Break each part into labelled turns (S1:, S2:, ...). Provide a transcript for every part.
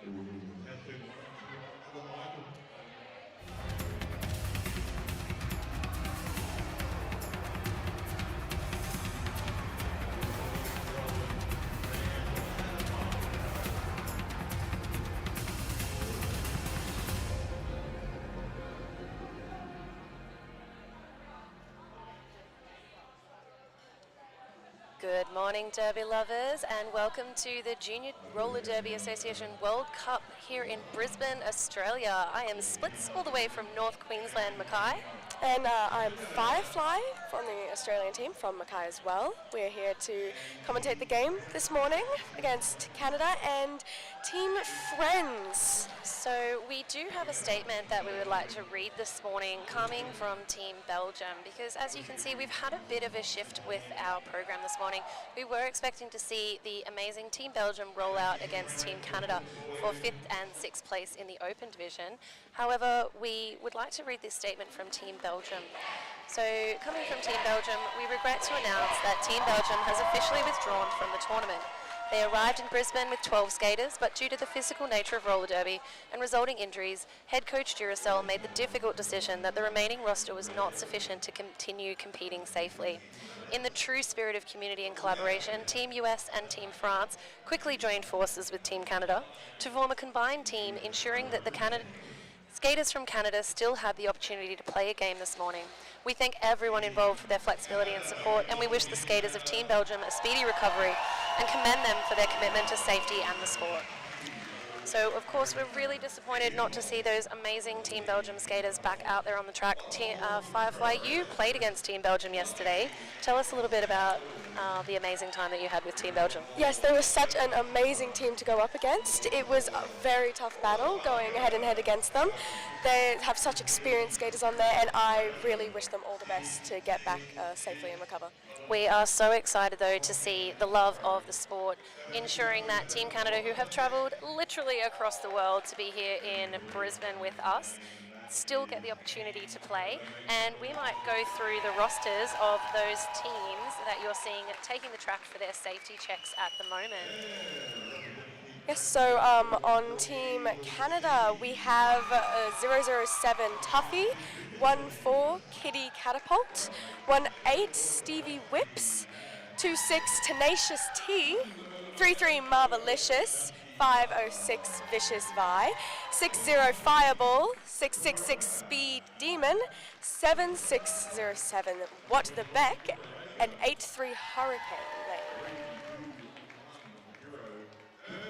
S1: Good morning, Derby lovers, and welcome to the Junior Roller Derby Association World Cup here in Brisbane, Australia. I am Splits all the way from North Queensland, Mackay.
S2: And I'm Firefly from the Australian team from Mackay as well. We're here to commentate the game this morning against Canada and Team Friends.
S1: So we do have a statement that we would like to read this morning coming from Team Belgium, because as you can see, we've had a bit of a shift with our program this morning. We were expecting to see the amazing Team Belgium roll out against Team Canada for 5th and 6th place in the Open Division. However, we would like to read this statement from Team Belgium. So, coming from Team Belgium, we regret to announce that Team Belgium has officially withdrawn from the tournament. They arrived in Brisbane with 12 skaters, but due to the physical nature of roller derby and resulting injuries, head coach Duracell made the difficult decision that the remaining roster was not sufficient to continue competing safely. In the true spirit of community and collaboration, Team US and Team France quickly joined forces with Team Canada to form a combined team, ensuring that the skaters from Canada still had the opportunity to play a game this morning. We thank everyone involved for their flexibility and support, and we wish the skaters of Team Belgium a speedy recovery and commend them for their commitment to safety and the sport. So, of course, we're really disappointed not to see those amazing Team Belgium skaters back out there on the track. Firefly, you played against Team Belgium yesterday. Tell us a little bit about the amazing time that you had with Team Belgium.
S2: Yes, they were such an amazing team to go up against. It was a very tough battle going head and head against them. They have such experienced skaters on there, and I really wish them all the best to get back safely and recover.
S1: We are so excited, though, to see the love of the sport, ensuring that Team Canada, who have travelled literally across the world to be here in Brisbane with us, still get the opportunity to play. And we might go through the rosters of those teams that you're seeing taking the track for their safety checks at the moment.
S2: Yes, so on Team Canada, we have 007 Tuffy, 14 Kitty Catapult, 18 Stevie Whips, 26 Tenacious T, 33 Marvelicious, 506 Vicious Vi, 60 Fireball, 666 Speed Demon, 7607 What the Beck, and 83 Hurricane Lane.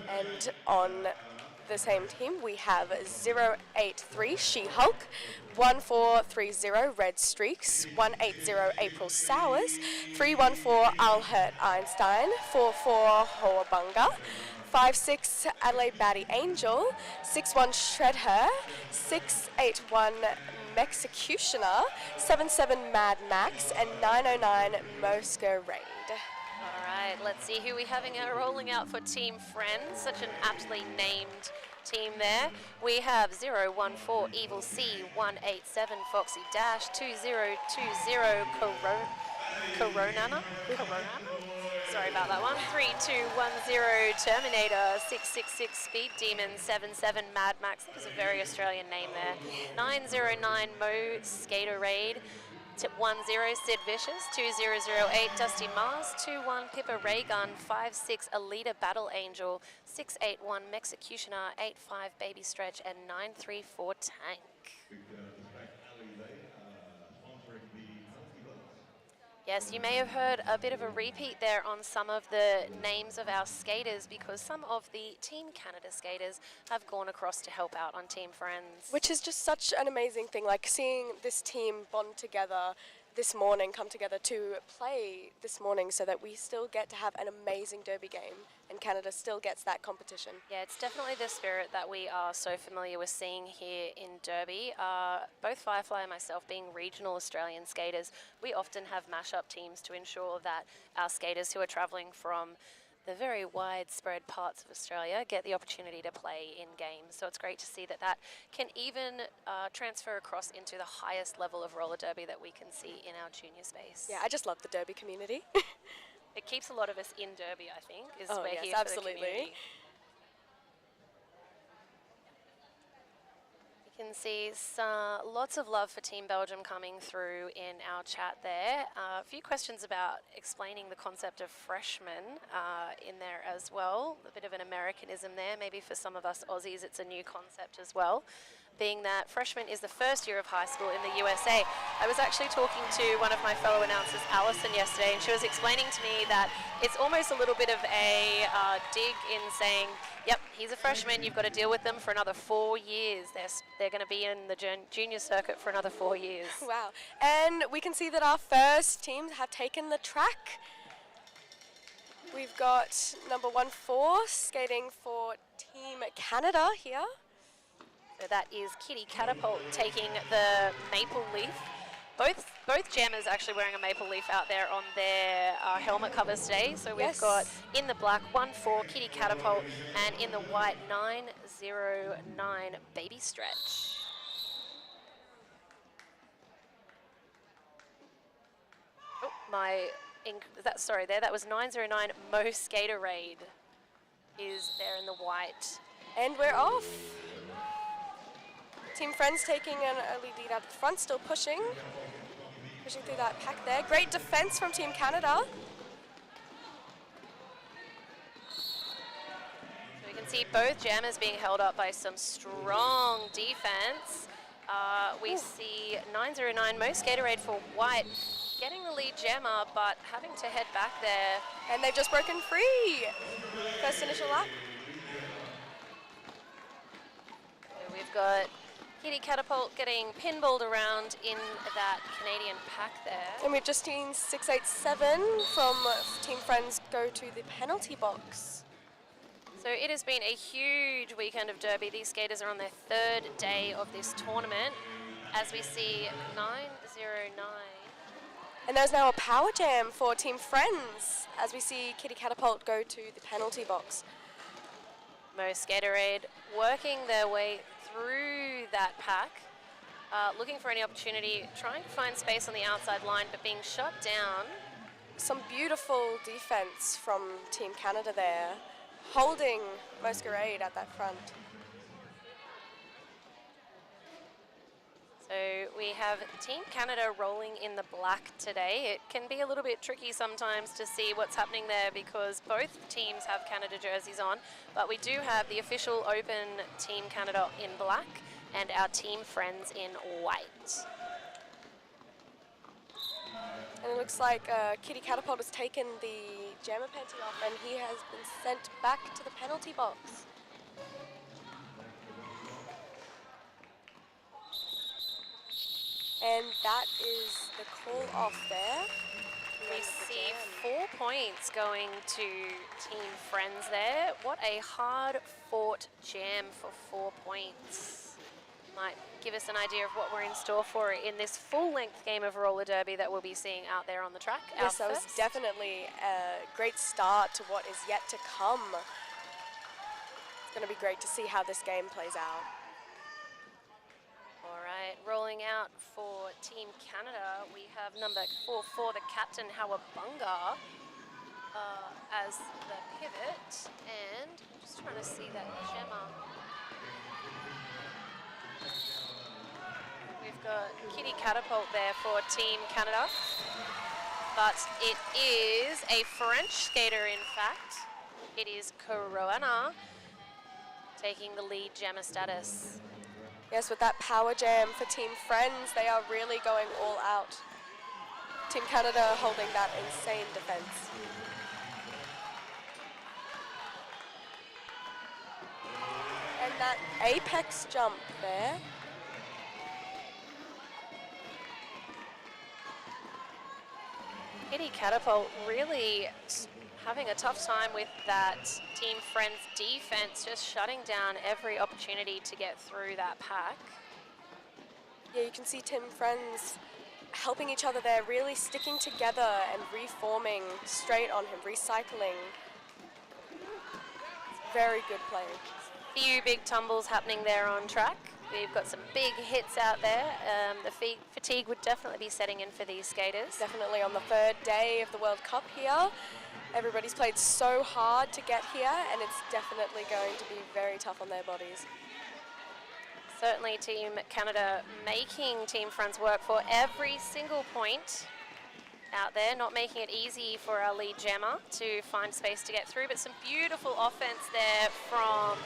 S2: And on the same team, we have 083 She-Hulk, 1430 Red Streaks, 180 April Sours, 314 I'll Hurt Einstein, 44 Hawabunga, 56 Adelaide Batty Angel, 61 Shred Her, 681 Mexecutioner, 77 Mad Max, and 909 Mosca Raid.
S1: All right, let's see who we having rolling out for Team Friends. Such an aptly named team there. We have 014 Evil C, 187 Foxy Dash, 2020 Coronana? Sorry about that one. 3210 Terminator, 666 Speed Demon, 77 Mad Max. That was a very Australian name there. 909 Mo Skater Raid. 10 Sid Vicious, 2008 Dusty Mars, 21 Pippa Raygun, 56 Alita Battle Angel, 681 Mexecutioner, 85 Baby Stretch, and 934 Tank. Yes, you may have heard a bit of a repeat there on some of the names of our skaters, because some of the Team Canada skaters have gone across to help out on Team Friends.
S2: Which is just such an amazing thing, like seeing this team bond together this morning, come together to play this morning so that we still get to have an amazing derby game and Canada still gets that competition.
S1: Yeah, it's definitely the spirit that we are so familiar with seeing here in Derby. Both Firefly and myself being regional Australian skaters, we often have mash-up teams to ensure that our skaters who are travelling from the very widespread parts of Australia get the opportunity to play in games. So it's great to see that that can even transfer across into the highest level of roller derby that we can see in our junior space.
S2: Yeah, I just love the derby community.
S1: It keeps a lot of us in derby, I think, is
S2: we're
S1: here
S2: absolutely.
S1: for the community. Can see lots of love for Team Belgium coming through in our chat there. A few questions about explaining the concept of freshman in there as well. A bit of an Americanism there. Maybe for some of us Aussies it's a new concept as well, being that freshman is the first year of high school in the USA. I was actually talking to one of my fellow announcers, Alison, yesterday, and she was explaining to me that it's almost a little bit of a dig in saying, yep, he's a freshman, you've got to deal with them for another 4 years. They're going to be in the junior circuit for another 4 years.
S2: Wow. And we can see that our first teams have taken the track. We've got number 14 skating for Team Canada here.
S1: So that is Kitty Catapult taking the maple leaf. Both jammers actually wearing a maple leaf out there on their helmet covers today. So we've got in the black 1-4 Kitty Catapult and in the white 909 Baby Stretch. Oh, that was 909 Mo Skaterade is there in the white.
S2: And we're off. Team Friends taking an early lead out the front, still pushing through that pack there. Great defense from Team Canada.
S1: So we can see both jammers being held up by some strong defense. We see 909 Mo Skaterade for white getting the lead jammer, but having to head back there.
S2: And they've just broken free. First initial lap.
S1: So we've got Kitty Catapult getting pinballed around in that Canadian pack there.
S2: And we've just seen 687 from Team Friends go to the penalty box.
S1: So it has been a huge weekend of derby. These skaters are on their third day of this tournament as we see 909.
S2: And there's now a power jam for Team Friends as we see Kitty Catapult go to the penalty box.
S1: Mo Skaterade working their way through that pack, looking for any opportunity, trying to find space on the outside line, but being shut down.
S2: Some beautiful defense from Team Canada there, holding Masquerade at that front.
S1: So we have Team Canada rolling in the black today. It can be a little bit tricky sometimes to see what's happening there because both teams have Canada jerseys on, but we do have the official Open Team Canada in black and our Team Friends in white.
S2: And it looks like Kitty Catapult has taken the jammer panty off and he has been sent back to the penalty box. And that is the call off there.
S1: We see 4 points going to Team Friends there. What a hard-fought jam for 4 points. Might give us an idea of what we're in store for in this full-length game of roller derby that we'll be seeing out there on the track.
S2: Yes, that was definitely a great start to what is yet to come. It's going to be great to see how this game plays out.
S1: All right, rolling out for Team Canada, we have number 44, the captain, Howabunga, as the pivot. And I'm just trying to see that Gemma. We've got Kitty Catapult there for Team Canada. But it is a French skater, in fact. It is Corona taking the lead jammer status.
S2: Yes, with that power jam for Team Friends, they are really going all out. Team Canada holding that insane defense. And that apex jump there.
S1: Kitty Catapult really having a tough time with that Team Friends defense, just shutting down every opportunity to get through that pack.
S2: Yeah, you can see Team Friends helping each other there, really sticking together and reforming straight on him, recycling. Very good play.
S1: Few big tumbles happening there on track. We've got some big hits out there. The fatigue would definitely be setting in for these skaters.
S2: Definitely on the third day of the World Cup here. Everybody's played so hard to get here, and it's definitely going to be very tough on their bodies.
S1: Certainly Team Canada making Team France work for every single point out there, not making it easy for our lead jammer to find space to get through, but some beautiful offense there from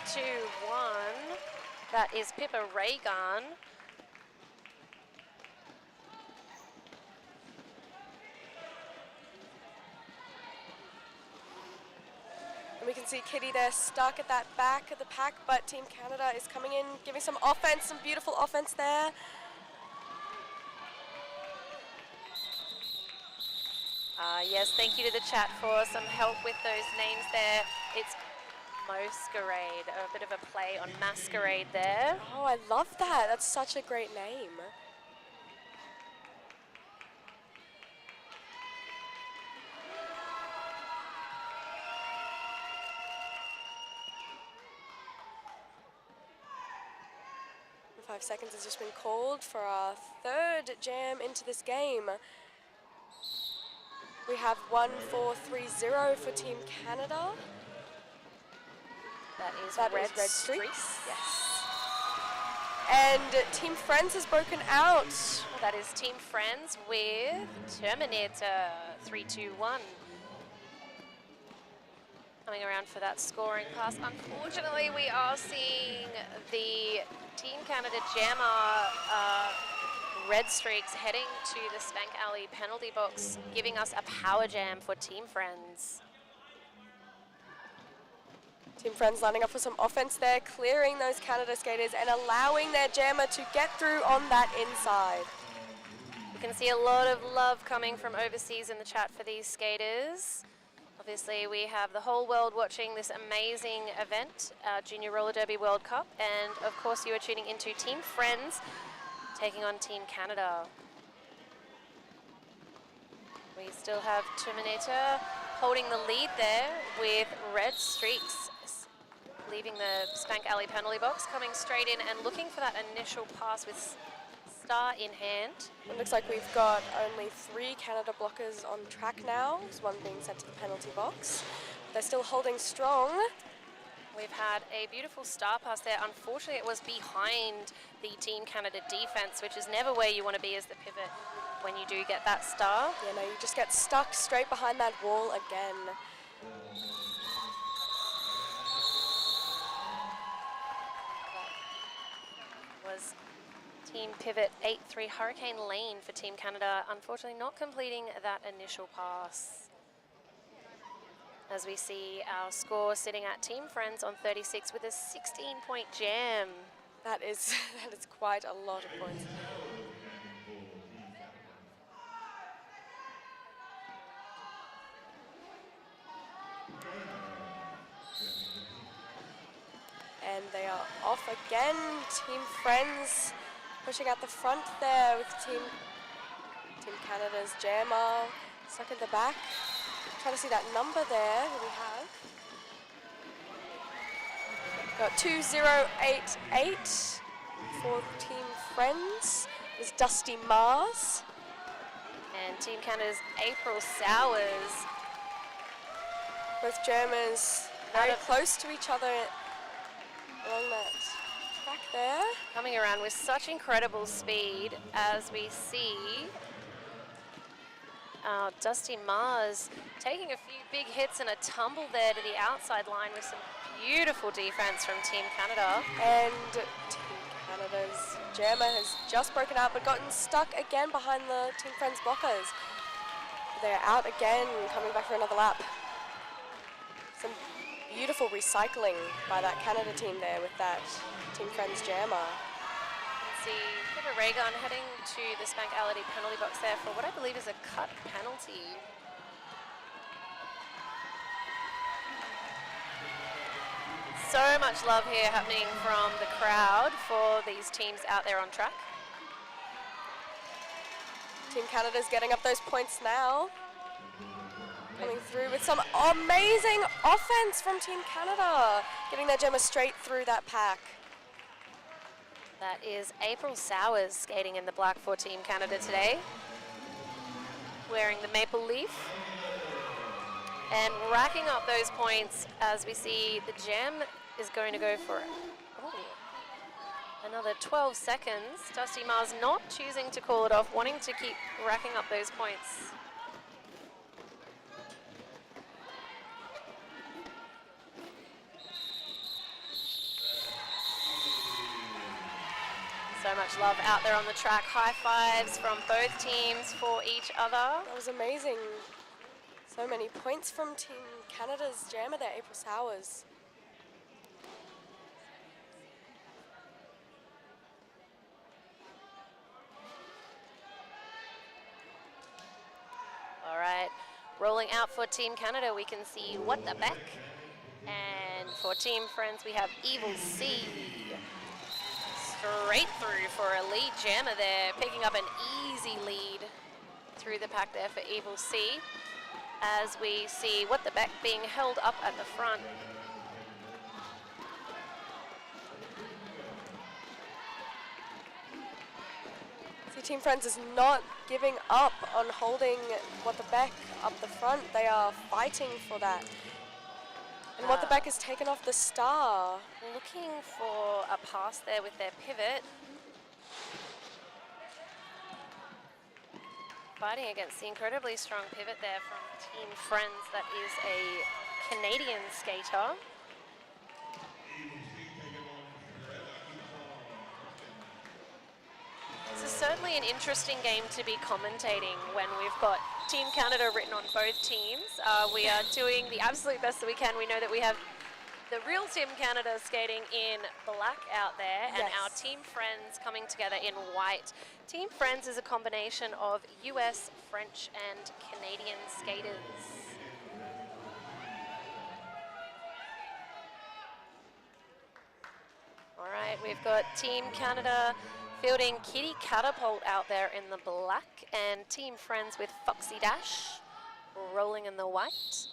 S1: 2-1. That is Pippa Raygun.
S2: We can see Kitty there stuck at that back of the pack, but Team Canada is coming in, giving some offense, some beautiful offense there.
S1: Yes, thank you to the chat for some help with those names there. It's Masquerade, a bit of a play on Masquerade there.
S2: Oh, I love that. That's such a great name. And 5 seconds has just been called for our third jam into this game. We have 1-4-3-0 for Team Canada.
S1: That is
S2: Red Streaks.
S1: Yes.
S2: And Team Friends has broken out.
S1: Well, that is Team Friends with Terminator 3-2-1. Coming around for that scoring pass. Unfortunately, we are seeing the Team Canada jammer Red Streaks heading to the Spank Alley penalty box, giving us a power jam for Team Friends.
S2: Team Friends lining up for some offense there, clearing those Canada skaters and allowing their jammer to get through on that inside.
S1: You can see a lot of love coming from overseas in the chat for these skaters. Obviously, we have the whole world watching this amazing event, Junior Roller Derby World Cup, and of course you are tuning into Team Friends taking on Team Canada. We still have Terminator holding the lead there with Red Streaks, leaving the Spank Alley penalty box, coming straight in and looking for that initial pass with Star in hand.
S2: It looks like we've got only 3 Canada blockers on track now, with one being sent to the penalty box. They're still holding strong.
S1: We've had a beautiful star pass there. Unfortunately, it was behind the Team Canada defense, which is never where you want to be as the pivot when you do get that star.
S2: Yeah, no, you just get stuck straight behind that wall again.
S1: That was Team Pivot 8-3 Hurricane Lane for Team Canada. Unfortunately, not completing that initial pass. As we see our score sitting at Team Friends on 36 with a 16-point jam.
S2: That is quite a lot of points. And they are off again. Team Friends pushing out the front there with Team Canada's jammer stuck in the back. Trying to see that number there who we have. Got 2088 for Team Friends. Is Dusty Mars.
S1: And Team Canada's April Sowers.
S2: Both jammers very close to each other along that track there.
S1: Coming around with such incredible speed as we see Dusty Mars taking a few big hits and a tumble there to the outside line with some beautiful defense from Team Canada.
S2: And Team Canada's jammer has just broken out but gotten stuck again behind the Team Friends blockers. They're out again, coming back for another lap. Some beautiful recycling by that Canada team there with that Team Friends jammer.
S1: See Pippa Raygun heading to the Spank Alley penalty box there for what I believe is a cut penalty. So much love here happening from the crowd for these teams out there on track.
S2: Team Canada's getting up those points now. Coming through with some amazing offense from Team Canada. Getting their jammer straight through that pack.
S1: That is April Sowers skating in the black for Team Canada today. Wearing the maple leaf. And racking up those points as we see the jam is going to go for Another 12 seconds. Dusty Mars not choosing to call it off, wanting to keep racking up those points. So much love out there on the track. High fives from both teams for each other.
S2: That was amazing. So many points from Team Canada's jammer there, April Sowers.
S1: All right, rolling out for Team Canada, we can see What the Beck. And for Team Friends, we have Evil C. Straight through for a lead jammer there, picking up an easy lead through the pack there for Evil C. As we see What the Beck being held up at the front.
S2: See, Team Friends is not giving up on holding What the Beck up the front. They are fighting for that. And What the Beck has taken off the star.
S1: Looking for a pass there with their pivot. Fighting against the incredibly strong pivot there from Team Friends. That is a Canadian skater. This is certainly an interesting game to be commentating when we've got Team Canada written on both teams. We are doing the absolute best that we can. We know that we have the real Team Canada skating in black out there, and our Team Friends coming together in white. Team Friends is a combination of US, French, and Canadian skaters. All right, we've got Team Canada fielding Kitty Catapult out there in the black, and Team Friends with Foxy Dash rolling in the white.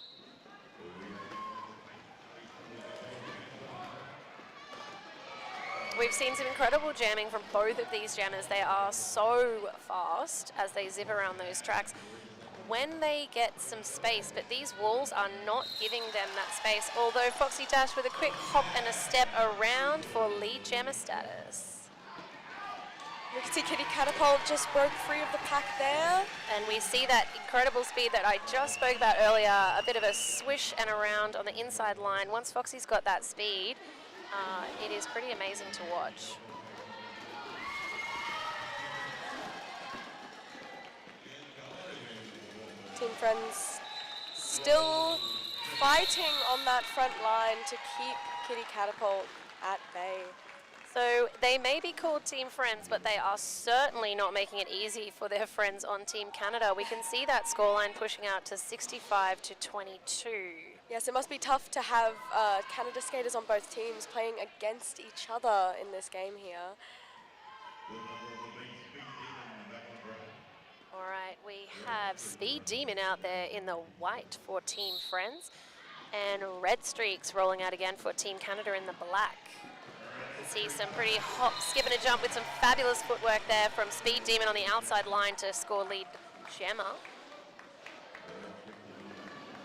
S1: We've seen some incredible jamming from both of these jammers. They are so fast as they zip around those tracks when they get some space, but these walls are not giving them that space, although Foxy Dash with a quick hop and a step around for lead jammer status.
S2: We can see Kitty Catapult just broke free of the pack there.
S1: And we see that incredible speed that I just spoke about earlier, a bit of a swish and around on the inside line. Once Foxy's got that speed, it is pretty amazing to watch.
S2: Team Friends still fighting on that front line to keep Kitty Catapult at bay.
S1: So they may be called Team Friends, but they are certainly not making it easy for their friends on Team Canada. We can see that scoreline pushing out to 65 to 22.
S2: Yes, it must be tough to have Canada skaters on both teams playing against each other in this game here.
S1: All right, we have Speed Demon out there in the white for Team Friends, and Red Streaks rolling out again for Team Canada in the black. See some pretty hop, skip and a jump with some fabulous footwork there from Speed Demon on the outside line to score lead jammer.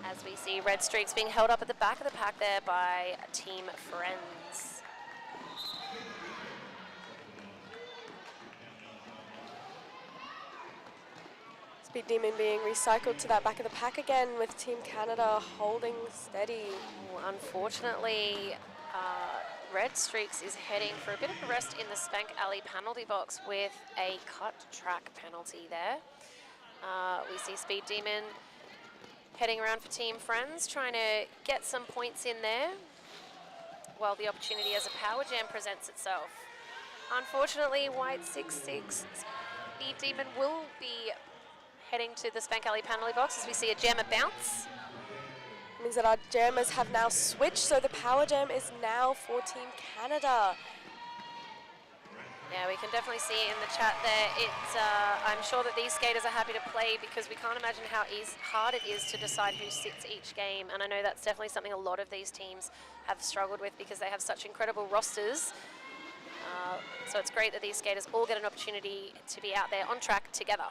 S1: As we see Red Streaks being held up at the back of the pack there by Team Friends.
S2: Speed Demon being recycled to that back of the pack again with Team Canada holding steady.
S1: Unfortunately, Red Streaks is heading for a bit of a rest in the Spank Alley penalty box with a cut track penalty there. We see Speed Demon heading around for Team Friends, trying to get some points in there while the opportunity as a power jam presents itself. Unfortunately, White 6-6 Speed Demon will be heading to the Spank Alley penalty box as we see a jammer bounce.
S2: Means that our jammers have now switched, so the power jam is now for Team Canada.
S1: Yeah, we can definitely see in the chat there. I'm sure that these skaters are happy to play because we can't imagine how hard it is to decide who sits each game. And I know that's definitely something a lot of these teams have struggled with because they have such incredible rosters. So it's great that these skaters all get an opportunity to be out there on track together,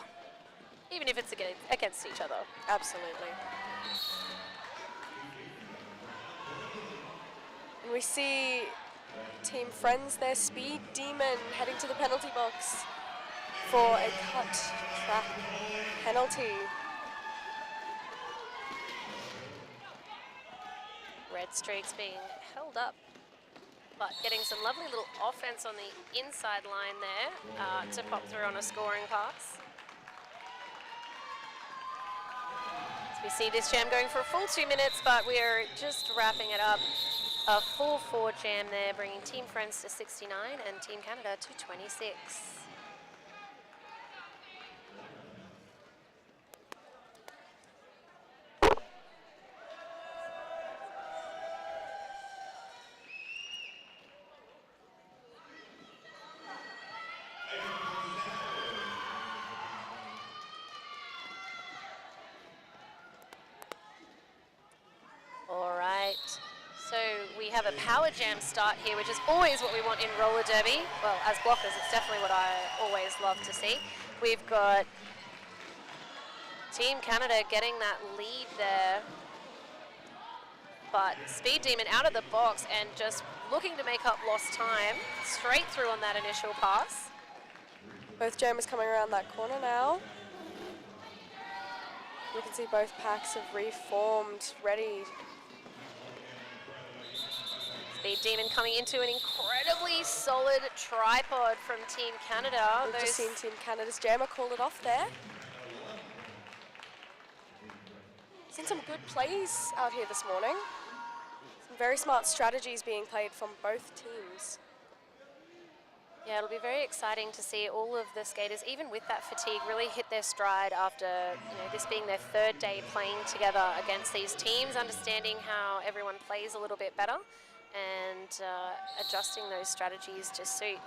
S1: even if it's against each other.
S2: Absolutely. And we see Team Friends, their Speed Demon heading to the penalty box for a cut track penalty.
S1: Red streaks being held up, but getting some lovely little offense on the inside line there to pop through on a scoring pass. So we see this jam going for a full 2 minutes, but we're just wrapping it up. A 4-4 jam there, bringing Team Friends to 69 and Team Canada to 26. All right, so we have a power jam start here, which is always what we want in roller derby. Well, as blockers, it's definitely what I always love to see. We've got Team Canada getting that lead there, but Speed Demon out of the box and just looking to make up lost time, straight through on that initial pass.
S2: Both jammers coming around that corner now. You can see both packs have reformed, ready.
S1: Speed Demon coming into an incredibly solid tripod from Team Canada.
S2: We've just seen Team Canada's jammer call it off there. Seen some good plays out here this morning. Some very smart strategies being played from both teams.
S1: Yeah, it'll be very exciting to see all of the skaters, even with that fatigue, really hit their stride after this being their third day playing together against these teams, understanding how everyone plays a little bit better and adjusting those strategies to suit.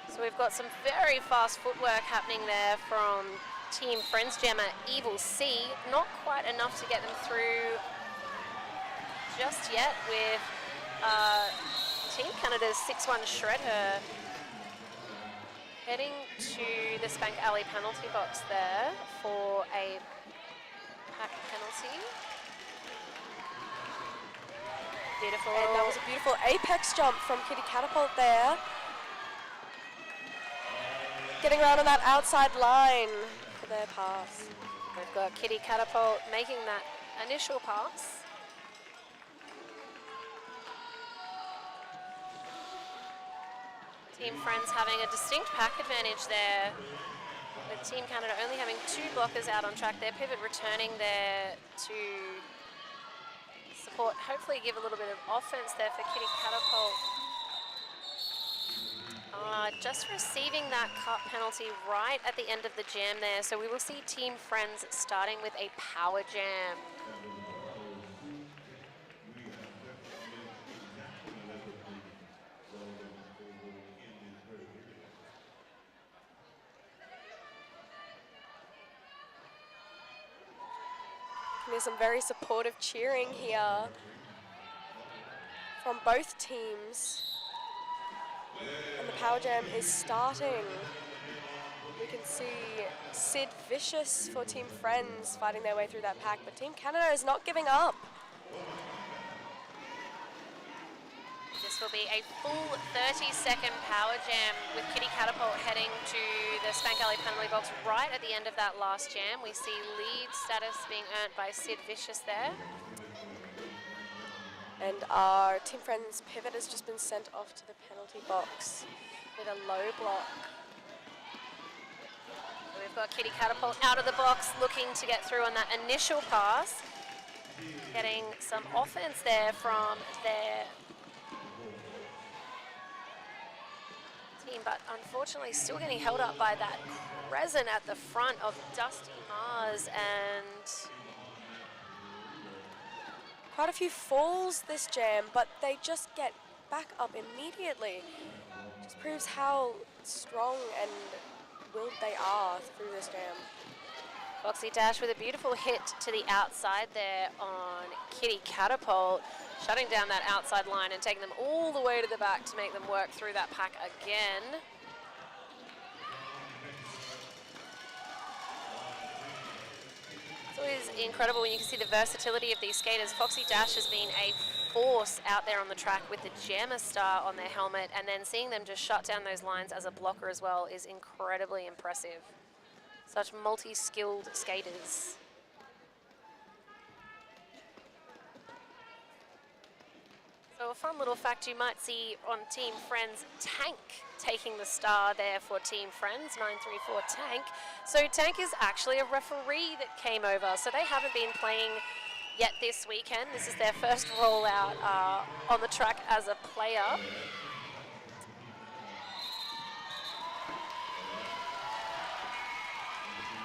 S1: So we've got some very fast footwork happening there from Team Friends jammer Evil C. Not quite enough to get them through just yet with Team Canada's 6-1 Shredder heading to the Spank Alley penalty box there for a pack penalty. Beautiful.
S2: And that was a beautiful apex jump from Kitty Catapult there. Getting around on that outside line for their pass.
S1: We've got Kitty Catapult making that initial pass. Team Friends having a distinct pack advantage there, with Team Canada only having 2 blockers out on track. Their pivot returning there to support, hopefully give a little bit of offense there for Kitty Catapult. Just receiving that cut penalty right at the end of the jam there, so we will see Team Friends starting with a power jam.
S2: There's some very supportive cheering here from both teams. And the power jam is starting. We can see Sid Vicious for Team Friends fighting their way through that pack, but Team Canada is not giving up.
S1: This will be a full 30-second power jam with Kitty Catapult heading to the Spank Alley penalty box right at the end of that last jam. We see lead status being earned by Sid Vicious there.
S2: And our Team Friends pivot has just been sent off to the penalty box with a low block.
S1: So we've got Kitty Catapult out of the box looking to get through on that initial pass. Getting some offense there from their team, but unfortunately still getting held up by that resin at the front of Dusty Mars, and
S2: quite a few falls this jam, but they just get back up immediately. Just proves how strong and willed they are through this jam.
S1: Foxy Dash with a beautiful hit to the outside there on Kitty Catapult, shutting down that outside line and taking them all the way to the back to make them work through that pack again. It's always incredible when you can see the versatility of these skaters. Foxy Dash has been a force out there on the track with the Jammer star on their helmet, and then seeing them just shut down those lines as a blocker as well is incredibly impressive. Such multi-skilled skaters. So a fun little fact you might see on Team Friends, Tank taking the star there for Team Friends, 934 Tank. So Tank is actually a referee that came over, so they haven't been playing yet this weekend. This is their first rollout on the track as a player.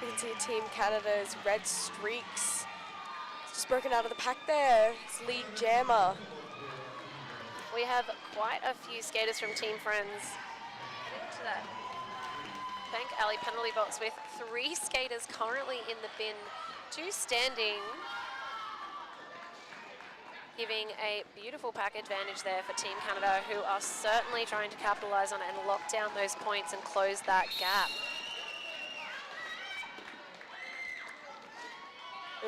S2: You can see Team Canada's red streaks. It's just broken out of the pack there. It's lead Jammer.
S1: We have quite a few skaters from Team Friends into that Bank Alley penalty box with 3 skaters currently in the bin, 2 standing, giving a beautiful pack advantage there for Team Canada, who are certainly trying to capitalise on it and lock down those points and close that gap.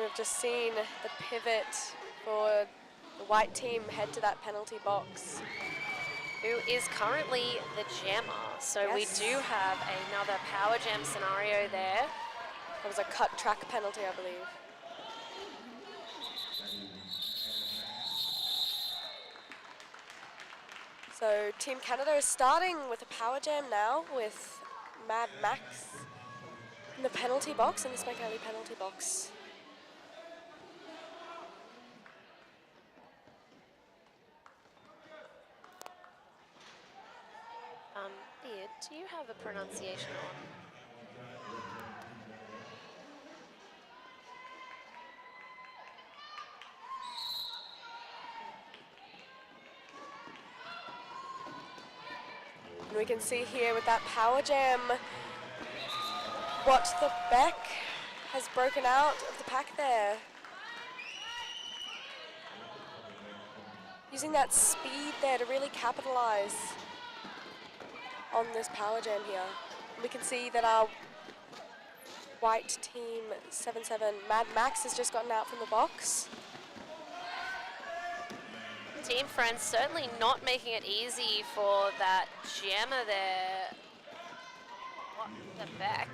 S2: We've just seen the pivot for the white team head to that penalty box.
S1: Who is currently the jammer. So
S2: Yes.
S1: we do have another power jam scenario there.
S2: That was a cut track penalty, I believe. So Team Canada is starting with a power jam now with Mad Max in the penalty box, in the Spank Alley penalty box.
S1: Beard, do you have a pronunciation on?
S2: And we can see here with that power jam what the Beck has broken out of the pack there. Using that speed there to really capitalize on this power jam here. And we can see that our white team 7-7 Mad Max has just gotten out from the box.
S1: Team Friends certainly not making it easy for that jammer there. What the Beck?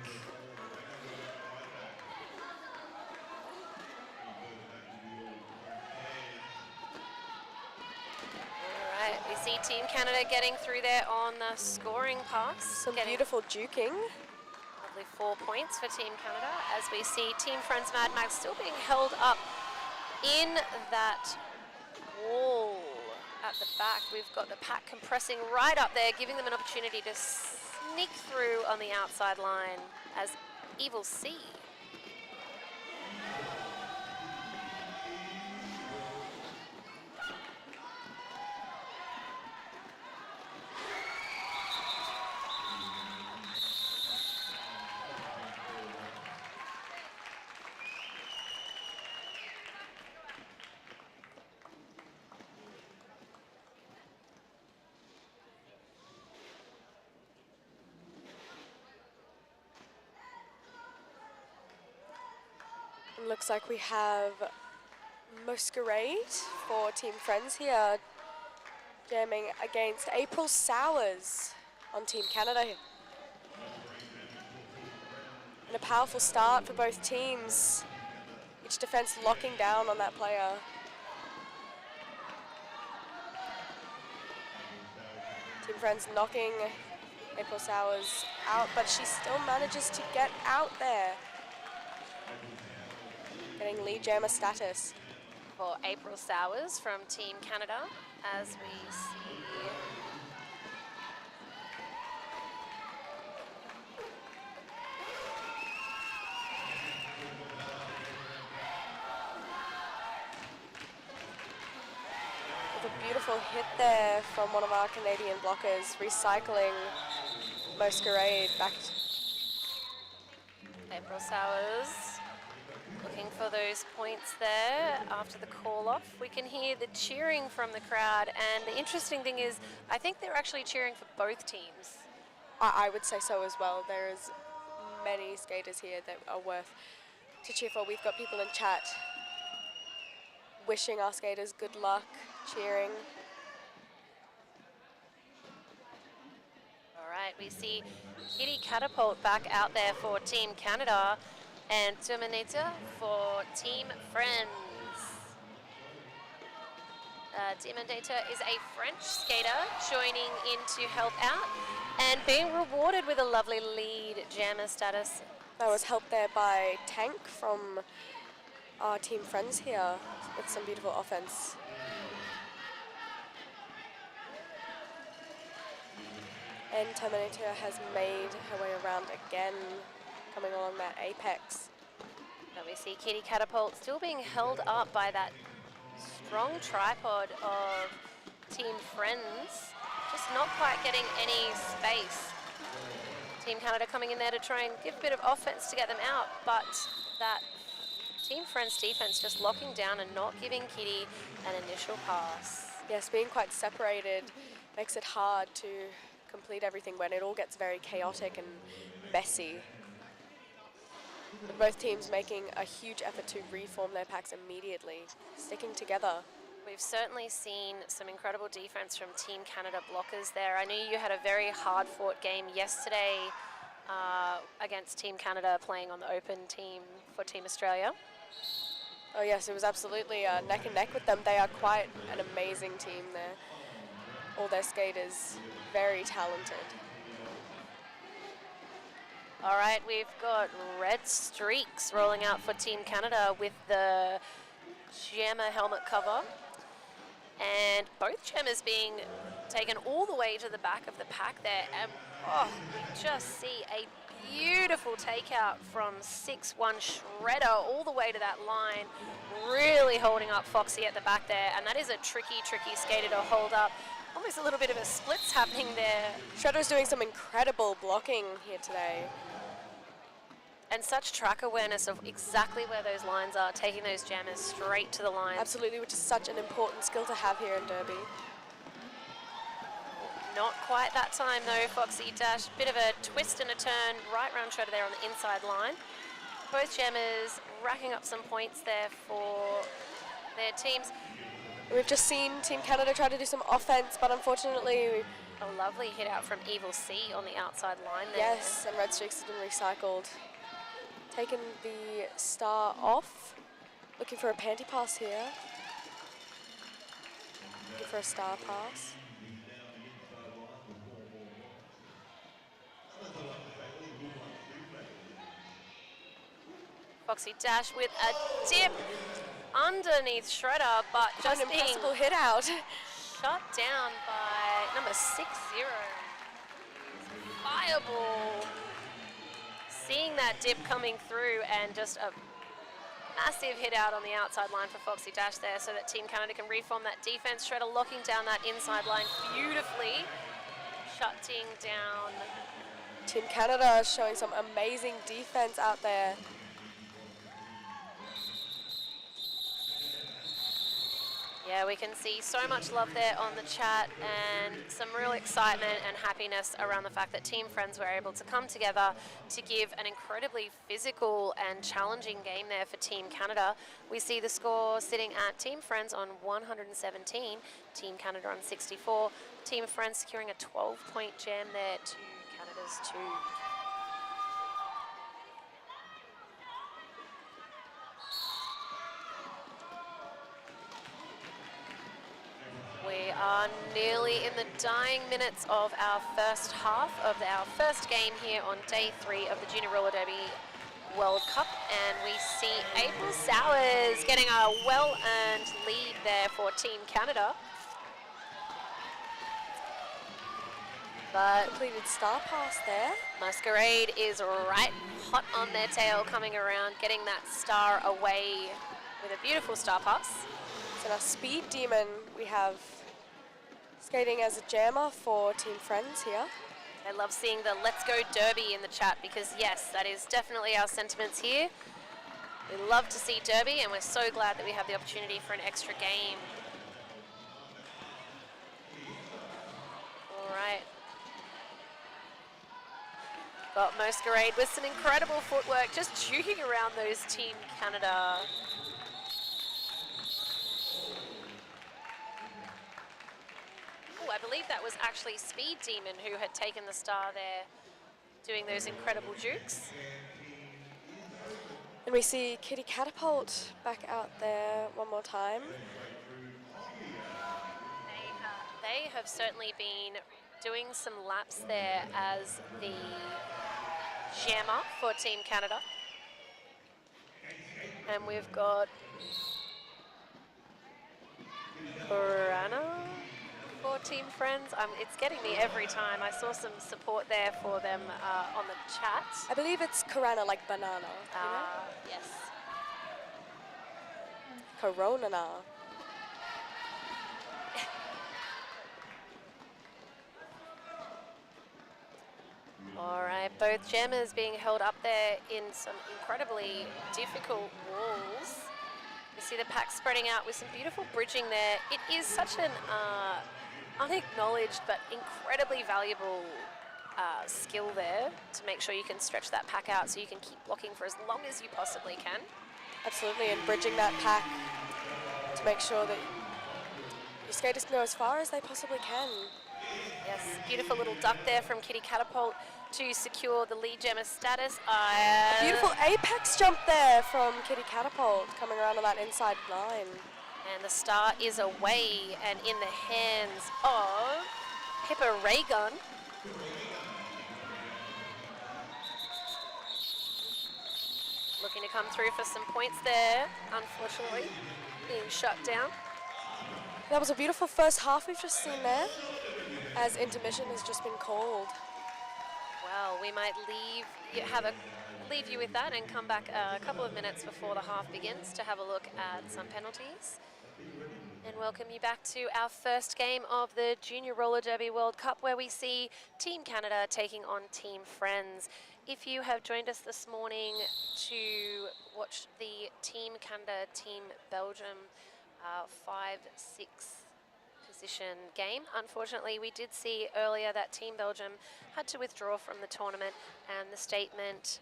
S1: Alright, we see Team Canada getting through there on the scoring pass.
S2: Some beautiful juking.
S1: Lovely 4 points for Team Canada, as we see Team Friends Mad Max still being held up in that wall at the back. We've got the pack compressing right up there, giving them an opportunity to sneak through on the outside line as Evil C.
S2: Looks like we have Masquerade for Team Friends here, jamming against April Sowers on Team Canada. And a powerful start for both teams, each defense locking down on that player. Team Friends knocking April Sowers out, but she still manages to get out there, getting lead jammer status.
S1: For April Sowers from Team Canada, as we see.
S2: With a beautiful hit there from one of our Canadian blockers, recycling Masquerade back.
S1: April Sowers looking for those points there after the call-off. We can hear the cheering from the crowd, and the interesting thing is I think they're actually cheering for both teams.
S2: I would say so as well. There's many skaters here that are worth to cheer for. We've got people in chat wishing our skaters good luck cheering.
S1: All right, we see Kitty Catapult back out there for Team Canada and Terminator for Team Friends. Terminator is a French skater joining in to help out and being rewarded with a lovely lead jammer status.
S2: That was helped there by Tank from our Team Friends here with some beautiful offense. And Terminator has made her way around again, coming along that apex.
S1: But we see Kitty Catapult still being held up by that strong tripod of Team Friends, just not quite getting any space. Team Canada coming in there to try and give a bit of offense to get them out, but that Team Friends defense just locking down and not giving Kitty an initial pass.
S2: Yes, being quite separated makes it hard to complete everything when it all gets very chaotic and messy. With both teams making a huge effort to reform their packs immediately, sticking together.
S1: We've certainly seen some incredible defense from Team Canada blockers there. I know you had a very hard-fought game yesterday against Team Canada playing on the open team for Team Australia.
S2: Oh yes, it was absolutely neck and neck with them. They are quite an amazing team there. All their skaters, very talented.
S1: All right, we've got red streaks rolling out for Team Canada with the jammer helmet cover. And both jammers being taken all the way to the back of the pack there. And we just see a beautiful takeout from 6-1 Shredder all the way to that line. Really holding up Foxy at the back there. And that is a tricky skater to hold up. Almost a little bit of a splits happening there.
S2: Shredder's doing some incredible blocking here today.
S1: And such track awareness of exactly where those lines are, taking those jammers straight to the lines.
S2: Absolutely, which is such an important skill to have here in Derby.
S1: Not quite that time though, Foxy Dash. Bit of a twist and a turn, right round Shredder there on the inside line. Both jammers racking up some points there for their teams.
S2: We've just seen Team Canada try to do some offense, but unfortunately...
S1: A lovely hit out from Evil C on the outside line there.
S2: Yes, and red streaks have been recycled. Taking the star off. Looking for a panty pass here. Looking for a star pass.
S1: Foxy Dash with a dip underneath Shredder, but just
S2: an impossible hit out.
S1: Shut down by number 60. Fireball. Seeing that dip coming through and just a massive hit out on the outside line for Foxy Dash there so that Team Canada can reform that defense. Shredder locking down that inside line beautifully. Shutting down.
S2: Team Canada is showing some amazing defense out there.
S1: Yeah, we can see so much love there on the chat and some real excitement and happiness around the fact that Team Friends were able to come together to give an incredibly physical and challenging game there for Team Canada. We see the score sitting at Team Friends on 117, Team Canada on 64. Team Friends securing a 12-point jam there to Canada's 2. We are nearly in the dying minutes of our first half of our first game here on day 3 of the Junior Roller Derby World Cup, and we see April Sowers getting a well-earned lead there for Team Canada. But
S2: Completed star pass there.
S1: Masquerade is right hot on their tail, coming around, getting that star away with a beautiful star pass.
S2: So now Speed Demon, we have skating as a jammer for Team Friends here.
S1: I love seeing the Let's Go Derby in the chat because, yes, that is definitely our sentiments here. We love to see Derby and we're so glad that we have the opportunity for an extra game. All right. Got Masquerade with some incredible footwork, just juking around those Team Canada. believe that was actually Speed Demon who had taken the star there, doing those incredible jukes.
S2: And we see Kitty Catapult back out there one more time.
S1: They have certainly been doing some laps there as the jammer for Team Canada. And we've got Piranha for Team Friends. It's getting me every time. I saw some support there for them on the chat.
S2: I believe it's Corona, like banana. You know?
S1: Yes.
S2: Corona.
S1: All right, both jammers being held up there in some incredibly difficult walls. You see the pack spreading out with some beautiful bridging there. It is such an unacknowledged but incredibly valuable skill there to make sure you can stretch that pack out so you can keep blocking for as long as you possibly can.
S2: Absolutely, and bridging that pack to make sure that your skaters can go as far as they possibly can.
S1: Yes, beautiful little duck there from Kitty Catapult to secure the lead jammer status.
S2: Beautiful apex jump there from Kitty Catapult coming around on that inside line.
S1: And the star is away and in the hands of Pippa Raygun. Looking to come through for some points there, unfortunately being shut down.
S2: That was a beautiful first half we've just seen there, as intermission has just been called.
S1: Well, we might leave you with that and come back a couple of minutes before the half begins to have a look at some penalties. And welcome you back to our first game of the Junior Roller Derby World Cup, where we see Team Canada taking on Team Friends. If you have joined us this morning to watch the Team Canada, Team Belgium 5-6 position game, unfortunately we did see earlier that Team Belgium had to withdraw from the tournament, and the statement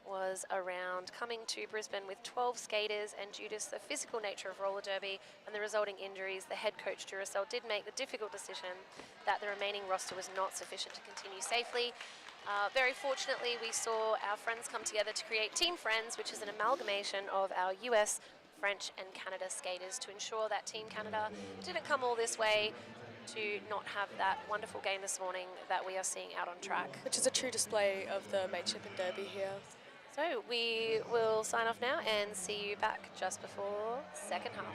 S1: was around coming to Brisbane with 12 skaters, and due to the physical nature of roller derby and the resulting injuries, the head coach Duracell did make the difficult decision that the remaining roster was not sufficient to continue safely. Very fortunately, we saw our friends come together to create Team Friends, which is an amalgamation of our US, French and Canada skaters to ensure that Team Canada didn't come all this way to not have that wonderful game this morning that we are seeing out on track.
S2: Which is a true display of the mateship and derby here.
S1: So we will sign off now and see you back just before second half.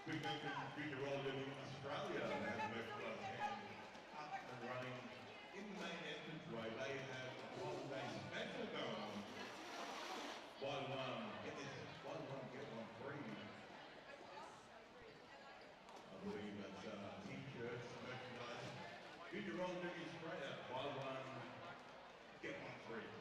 S3: JRDA Australia have left one hand up and running in the main entranceway. They have a 12-day special going on. Buy one, get this. Buy one, get one free. I believe that's t-shirts, merchandise. JRDA Australia, buy one, get one free.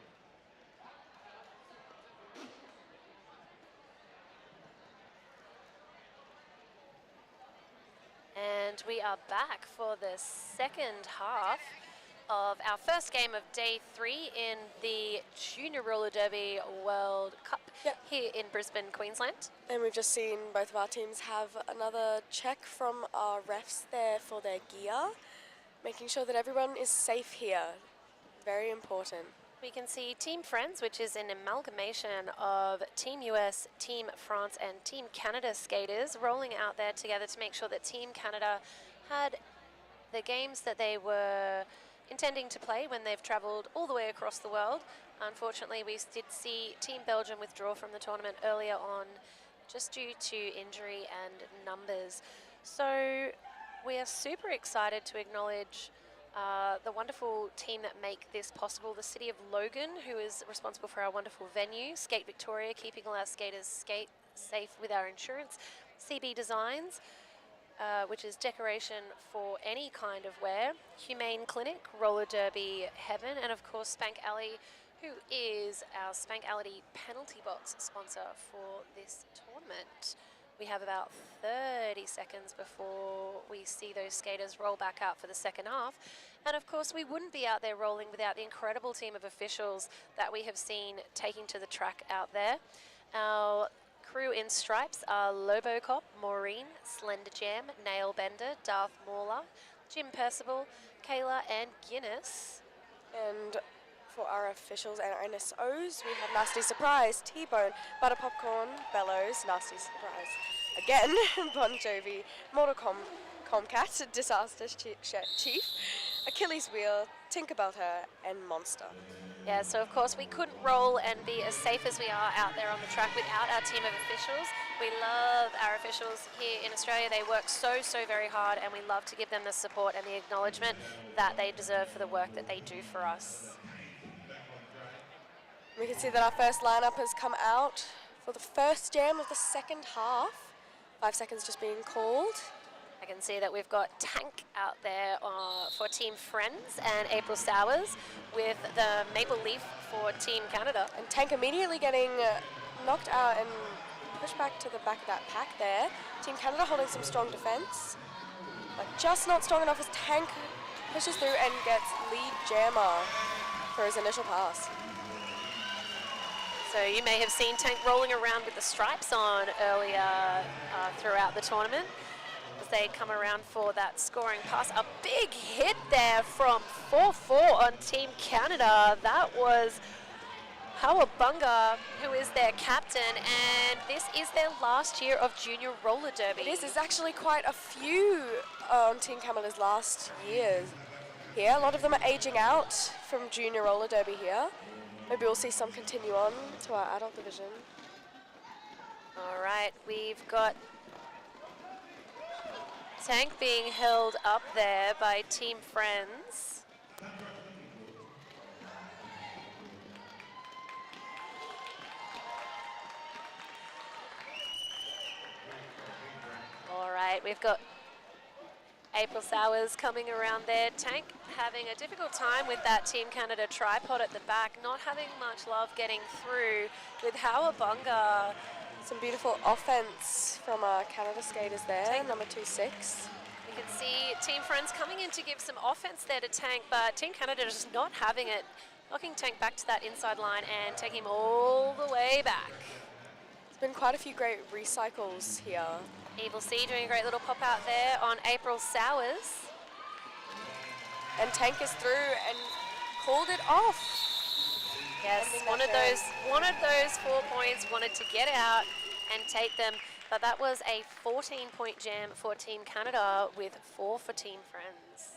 S1: And we are back for the second half of our first game of day 3 in the Junior Roller Derby World Cup here in Brisbane, Queensland.
S2: And we've just seen both of our teams have another check from our refs there for their gear, making sure that everyone is safe here. Very important.
S1: We can see Team Friends, which is an amalgamation of Team US, Team France and Team Canada skaters rolling out there together to make sure that Team Canada had the games that they were intending to play when they've travelled all the way across the world. Unfortunately, we did see Team Belgium withdraw from the tournament earlier on just due to injury and numbers. So we are super excited to acknowledge the wonderful team that make this possible. The City of Logan, who is responsible for our wonderful venue. Skate Victoria, keeping all our skaters skate safe with our insurance. CB Designs, which is decoration for any kind of wear. Humane Clinic, Roller Derby Heaven, and of course Spank Alley, who is our Spank Alley penalty box sponsor for this tournament. We have about 30 seconds before we see those skaters roll back out for the second half. And of course, we wouldn't be out there rolling without the incredible team of officials that we have seen taking to the track out there. Our crew in stripes are Lobocop, Maureen, Slender Jam, Nail Bender, Darth Mauler, Jim Percival, Kayla and Guinness.
S2: And for our officials and our NSOs, we have Nasty Surprise, T-Bone, Butter Popcorn, Bellows, Nasty Surprise again, Bon Jovi, Mortal Comcat, Disaster Chief, Achilles Wheel, Tinkerbelter, and Monster.
S1: Yeah, so of course we couldn't roll and be as safe as we are out there on the track without our team of officials. We love our officials here in Australia. They work so very hard, and we love to give them the support and the acknowledgement that they deserve for the work that they do for us.
S2: We can see that our first lineup has come out for the first jam of the second half. 5 seconds just being called.
S1: I can see that we've got Tank out there for Team Friends and April Sowers with the Maple Leaf for Team Canada.
S2: And Tank immediately getting knocked out and pushed back to the back of that pack there. Team Canada holding some strong defense, but just not strong enough as Tank pushes through and gets lead jammer for his initial pass.
S1: So you may have seen Tank rolling around with the stripes on earlier throughout the tournament as they come around for that scoring pass. A big hit there from 4-4 on Team Canada. That was Howabunga, who is their captain, and this is their last year of Junior Roller Derby.
S2: It is. There's actually quite a few on Team Canada's last years here. A lot of them are aging out from Junior Roller Derby here. Maybe we'll see some continue on to our adult division.
S1: All right, we've got Tank being held up there by Team Friends. All right, we've got April Sowers coming around there. Tank having a difficult time with that Team Canada tripod at the back, not having much love getting through with Howabunga.
S2: Some beautiful offense from our Canada skaters there,
S1: Tank.
S2: number 26.
S1: You can see Team Friends coming in to give some offense there to Tank, but Team Canada just not having it, knocking Tank back to that inside line and taking him all the way back.
S2: There's been quite a few great recycles here.
S1: Evil C doing a great little pop out there on April Sowers.
S2: And Tank is through and called it off.
S1: Yes, one of those 4 points, wanted to get out and take them. But that was a 14-point jam for Team Canada with 4 for Team Friends,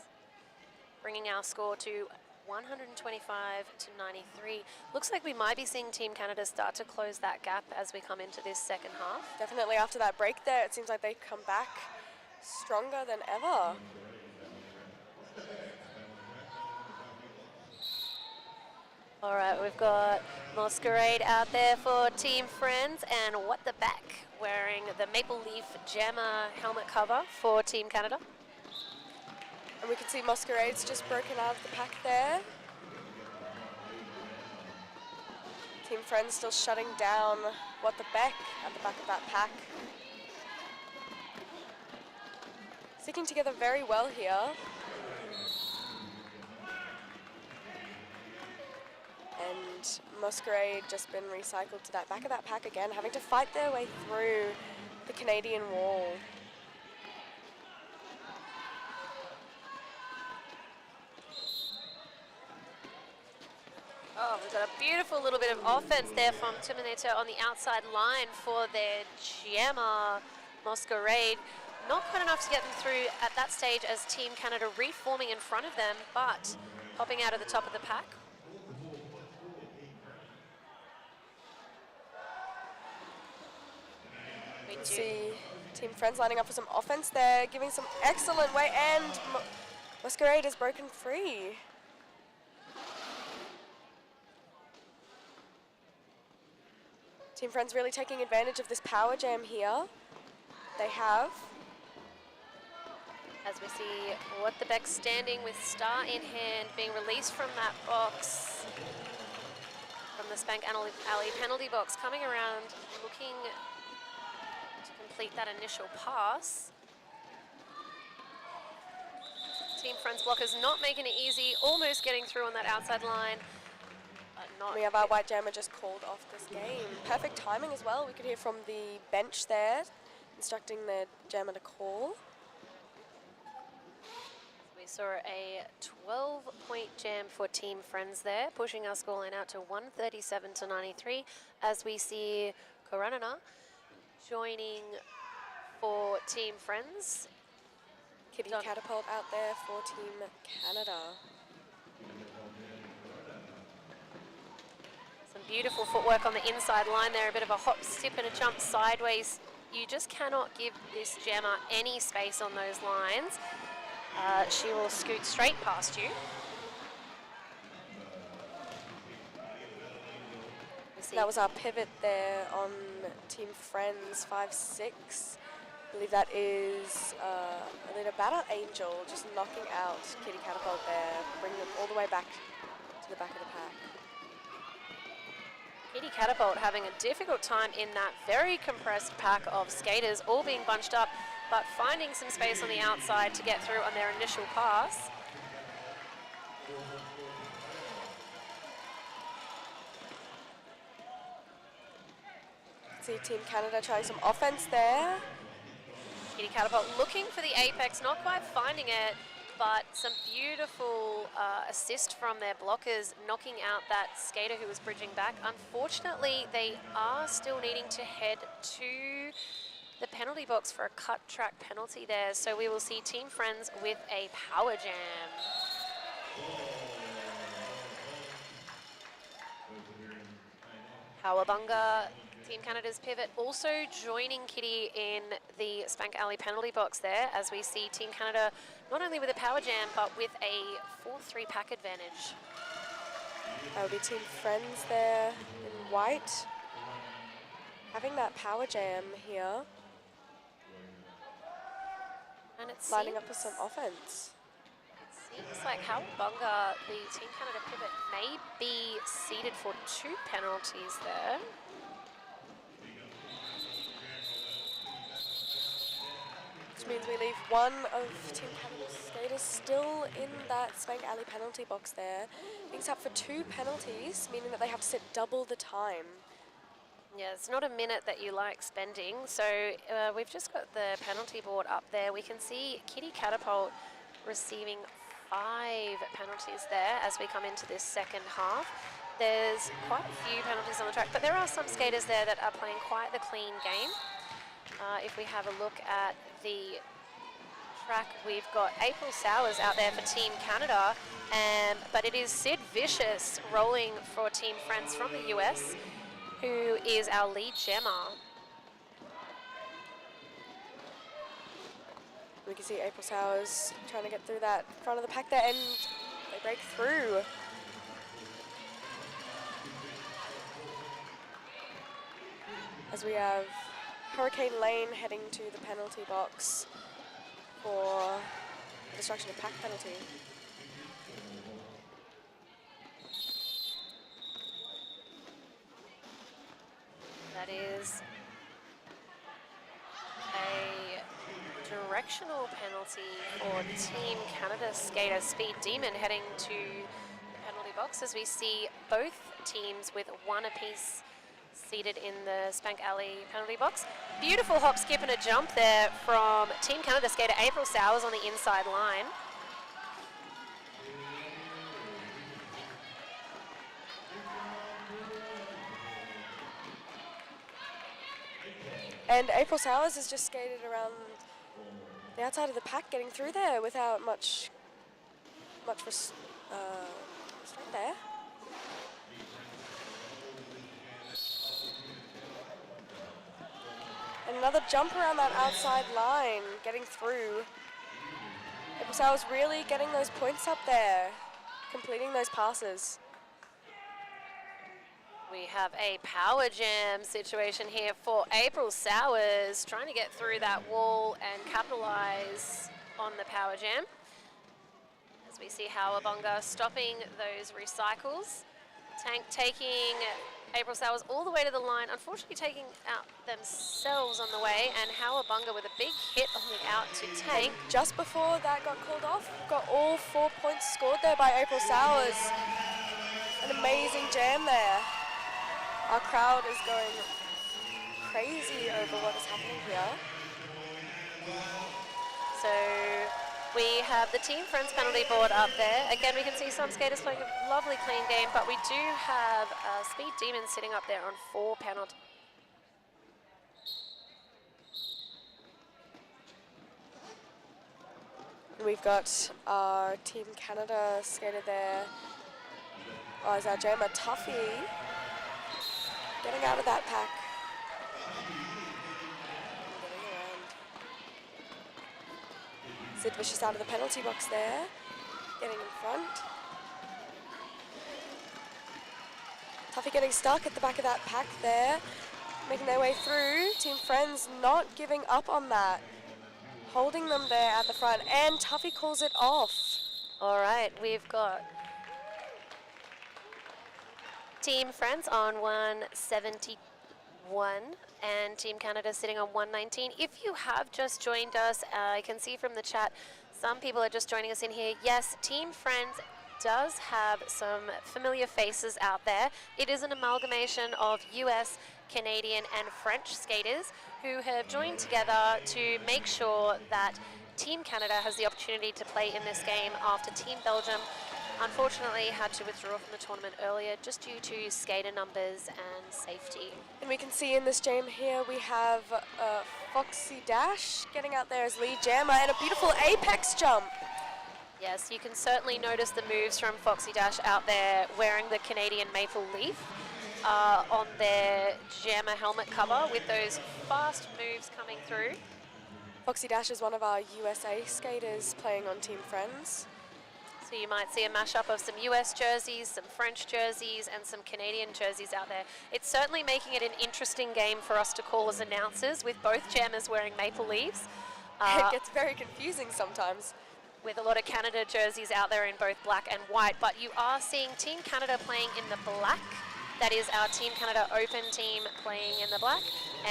S1: bringing our score to 125 to 93. Looks like we might be seeing Team Canada start to close that gap as we come into this second half.
S2: Definitely after that break there, it seems like they come back stronger than ever.
S1: All right, we've got Masquerade out there for Team Friends, and What the Back wearing the Maple Leaf Jammer helmet cover for Team Canada.
S2: And we can see Masquerade's just broken out of the pack there. Team Friends still shutting down What the Beck at the back of that pack. Sticking together very well here. And Masquerade just been recycled to that back of that pack again, having to fight their way through the Canadian wall.
S1: Oh, we've got a beautiful little bit of offense there from Terminator on the outside line for their Jammer Masquerade. Not quite enough to get them through at that stage as Team Canada reforming in front of them, but popping out of the top of the pack. We
S2: See Team Friends lining up for some offense there, giving some excellent way, and Masquerade is broken free. Team Friends really taking advantage of this power jam here. They have.
S1: As we see What the Beck standing with Star in hand, being released from that box, from the Spank Alley penalty box, coming around, looking to complete that initial pass. Team Friends blockers not making it easy, almost getting through on that outside line.
S2: We have our white jammer just called off this game. Perfect timing as well. We could hear from the bench there, instructing the jammer to call.
S1: We saw a 12-point jam for Team Friends there, pushing our scoreline out to 137 to 93, as we see Karanana joining for Team Friends.
S2: Kitty Catapult out there for Team Canada.
S1: Some beautiful footwork on the inside line there, a bit of a hop, skip and a jump sideways. You just cannot give this jammer any space on those lines. She will scoot straight past you.
S2: That was our pivot there on Team Friends 5-6. I believe that is a little Battle Angel just knocking out Kitty Catapult there, bringing them all the way back to the back of the pack.
S1: Kitty Catapult having a difficult time in that very compressed pack of skaters, all being bunched up, but finding some space on the outside to get through on their initial pass.
S2: See Team Canada trying some offense there.
S1: Kitty Catapult looking for the apex, not quite finding it, but some beautiful assist from their blockers, knocking out that skater who was bridging back. Unfortunately, they are still needing to head to the penalty box for a cut track penalty there. So we will see Team Friends with a power jam. Cowabunga, Team Canada's pivot, also joining Kitty in the Spank Alley penalty box there, as we see Team Canada not only with a power jam, but with a 4-3 pack advantage.
S2: That would be Team Friends there in white, having that power jam here.
S1: And it's
S2: lining up with some offense.
S1: It seems like Cowabunga, the Team Canada pivot, may be seated for 2 penalties there.
S2: Which means we leave one of Team Canada's skaters still in that Spank Alley penalty box there. Makes up for 2 penalties, meaning that they have to sit double the time.
S1: Yeah, it's not a minute that you like spending. So we've just got the penalty board up there. We can see Kitty Catapult receiving 5 penalties there as we come into this second half. there's quite a few penalties on the track, but there are some skaters there that are playing quite the clean game. If we have a look at the track, we've got April Sowers out there for Team Canada, but it is Sid Vicious rolling for Team Friends from the US, who is our lead jammer.
S2: We can see April Sowers trying to get through that front of the pack there, and they break through. As we have Hurricane Lane heading to the penalty box for the destruction of pack penalty.
S1: That is a directional penalty for Team Canada skater Speed Demon heading to the penalty box, as we see both teams with one apiece seated in the Spank Alley penalty box. Beautiful hop, skip and a jump there from Team Canada skater April Sowers on the inside line.
S2: And April Sowers has just skated around the outside of the pack, getting through there without much restraint there. And another jump around that outside line, getting through. April Sowers really getting those points up there, completing those passes.
S1: We have a power jam situation here for April Sowers, trying to get through that wall and capitalize on the power jam. As we see Howabunga stopping those recycles. Tank taking April Sowers all the way to the line, unfortunately taking out themselves on the way, and Howabunga with a big hit on the out to Tank.
S2: And just before that got called off, got all 4 points scored there by April Sowers. An amazing jam there. Our crowd is going crazy over what is happening here.
S1: So we have the Team Friends penalty board up there. Again, we can see some skaters playing a lovely clean game, but we do have Speed Demon sitting up there on 4 penalties.
S2: We've got our Team Canada skater there. Oh, is our jammer Tuffy getting out of that pack. Getting around. Sid Vicious out of the penalty box there, getting in front. Tuffy getting stuck at the back of that pack there, making their way through. Team Friends not giving up on that, holding them there at the front, and Tuffy calls it off.
S1: All right, we've got Team Friends on 171 and Team Canada sitting on 119. If you have just joined us, I can see from the chat some people are just joining us in here. Yes, Team Friends does have some familiar faces out there. It is an amalgamation of US, Canadian and French skaters who have joined together to make sure that Team Canada has the opportunity to play in this game after Team Belgium unfortunately had to withdraw from the tournament earlier just due to skater numbers and safety.
S2: And we can see in this jam here we have Foxy Dash getting out there as lead jammer, and a beautiful apex jump.
S1: Yes, you can certainly notice the moves from Foxy Dash out there wearing the Canadian maple leaf on their jammer helmet cover with those fast moves coming through.
S2: Foxy Dash is one of our USA skaters playing on Team Friends.
S1: So you might see a mashup of some US jerseys, some French jerseys, and some Canadian jerseys out there. It's certainly making it an interesting game for us to call as announcers, with both jammers wearing maple leaves.
S2: It gets very confusing sometimes.
S1: With a lot of Canada jerseys out there in both black and white, but you are seeing Team Canada playing in the black. That is our Team Canada Open team playing in the black,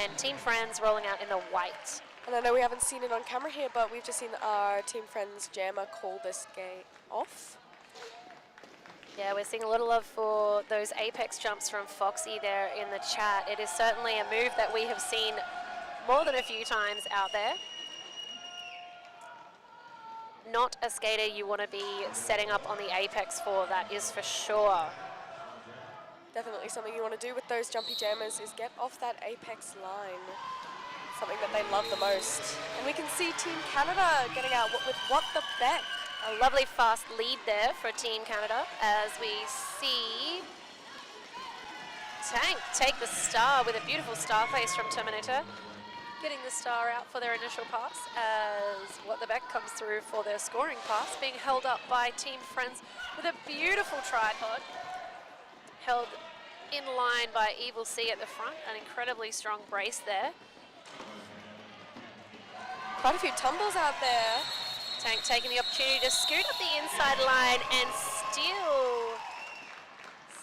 S1: and Team Friends rolling out in the white.
S2: And I know we haven't seen it on camera here, but we've just seen our Team Friends jammer call this game off.
S1: Yeah, we're seeing a little love for those apex jumps from Foxy there in the chat. It is certainly a move that we have seen more than a few times out there. Not a skater you want to be setting up on the apex for, that is for sure.
S2: Definitely something you want to do with those jumpy jammers is get off that apex line. Something that they love the most. And we can see Team Canada getting out with What the Beck.
S1: A lovely fast lead there for Team Canada as we see Tank take the star with a beautiful star face from Terminator. Getting the star out for their initial pass as What the Beck comes through for their scoring pass, being held up by Team Friends with a beautiful tripod. Held in line by Evil C at the front, an incredibly strong brace there.
S2: Quite a few tumbles out there.
S1: Tank taking the opportunity to scoot up the inside line and steal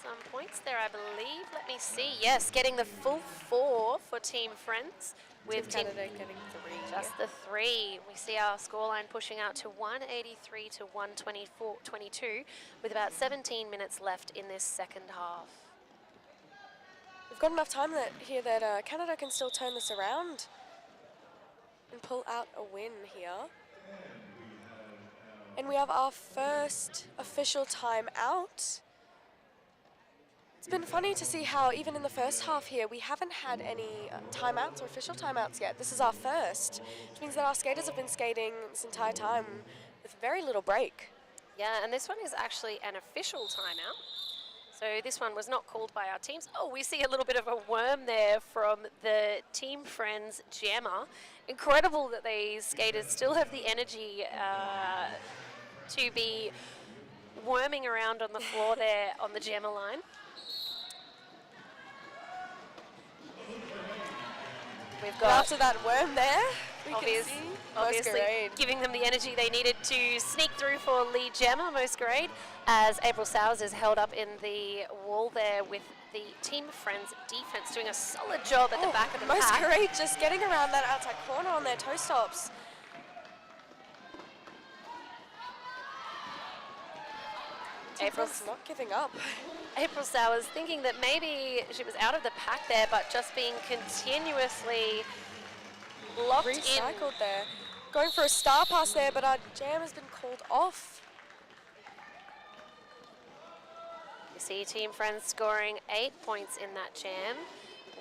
S1: some points there, I believe. Let me see. Yes, getting the full 4 for Team Friends. With
S2: Team Canada getting 3.
S1: Just the 3. We see our scoreline pushing out to 183 to 122 with about 17 minutes left in this second half.
S2: We've got enough time here that Canada can still turn this around and pull out a win here. And we have our first official time out. It's been funny to see how even in the first half here, we haven't had any timeouts or official timeouts yet. This is our first, which means that our skaters have been skating this entire time with very little break.
S1: Yeah, and this one is actually an official timeout. So this one was not called by our teams. Oh, we see a little bit of a worm there from the Team Friends jammer. Incredible that these skaters still have the energy to be worming around on the floor there on the jammer line. We've got
S2: after that worm there, we
S1: obviously
S2: Masquerade
S1: giving them the energy they needed to sneak through for lead jammer, Masquerade, as April Sowers is held up in the wall there with the Team Friends defense doing a solid job at the back of the pack.
S2: Masquerade just getting around that outside corner on their toe stops. April's not giving up.
S1: April Sowers thinking that maybe she was out of the pack there, but just being continuously locked
S2: Recycled there. Going for a star pass there, but our jam has been called off.
S1: You see Team Friends scoring 8 points in that jam,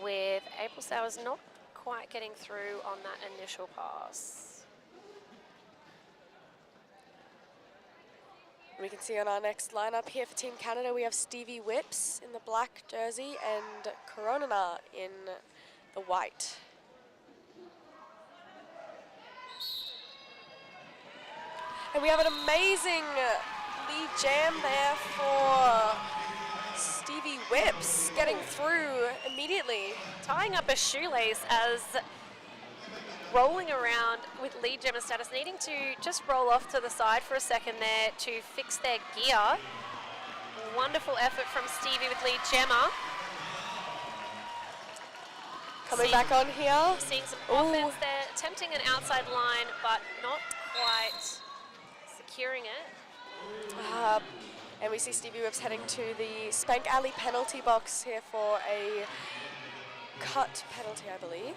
S1: with April Sowers not quite getting through on that initial pass.
S2: We can see on our next lineup here for Team Canada, we have Stevie Whips in the black jersey and Coronana in the white. And we have an amazing lead jam there for Stevie Whips, getting through immediately.
S1: Tying up a shoelace as rolling around with lead jammer status, needing to just roll off to the side for a second there to fix their gear. Wonderful effort from Stevie with lead jammer.
S2: Coming back on here.
S1: Seeing some offense there, attempting an outside line, but not quite securing it.
S2: And we see Stevie Whips heading to the Spank Alley penalty box here for a cut penalty, I believe.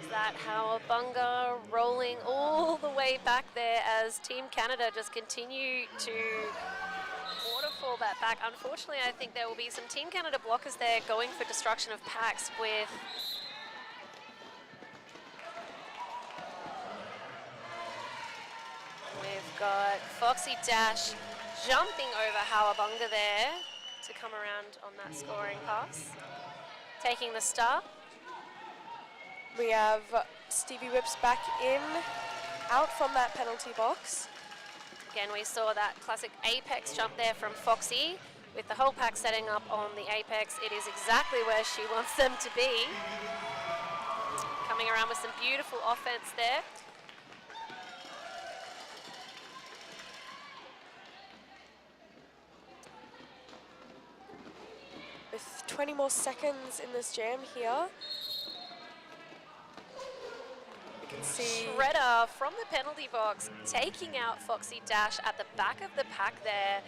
S1: Is that Howabunga rolling all the way back there as Team Canada just continue to waterfall that back. Unfortunately, I think there will be some Team Canada blockers there going for destruction of packs with we've got Foxy Dash jumping over Howabunga there to come around on that scoring pass. Taking the star.
S2: We have Stevie Whips back in, out from that penalty box.
S1: Again, we saw that classic apex jump there from Foxy. With the whole pack setting up on the apex, it is exactly where she wants them to be. Coming around with some beautiful offense there.
S2: With 20 more seconds in this jam here. Can see
S1: Shredder from the penalty box taking out Foxy Dash at the back of the pack there.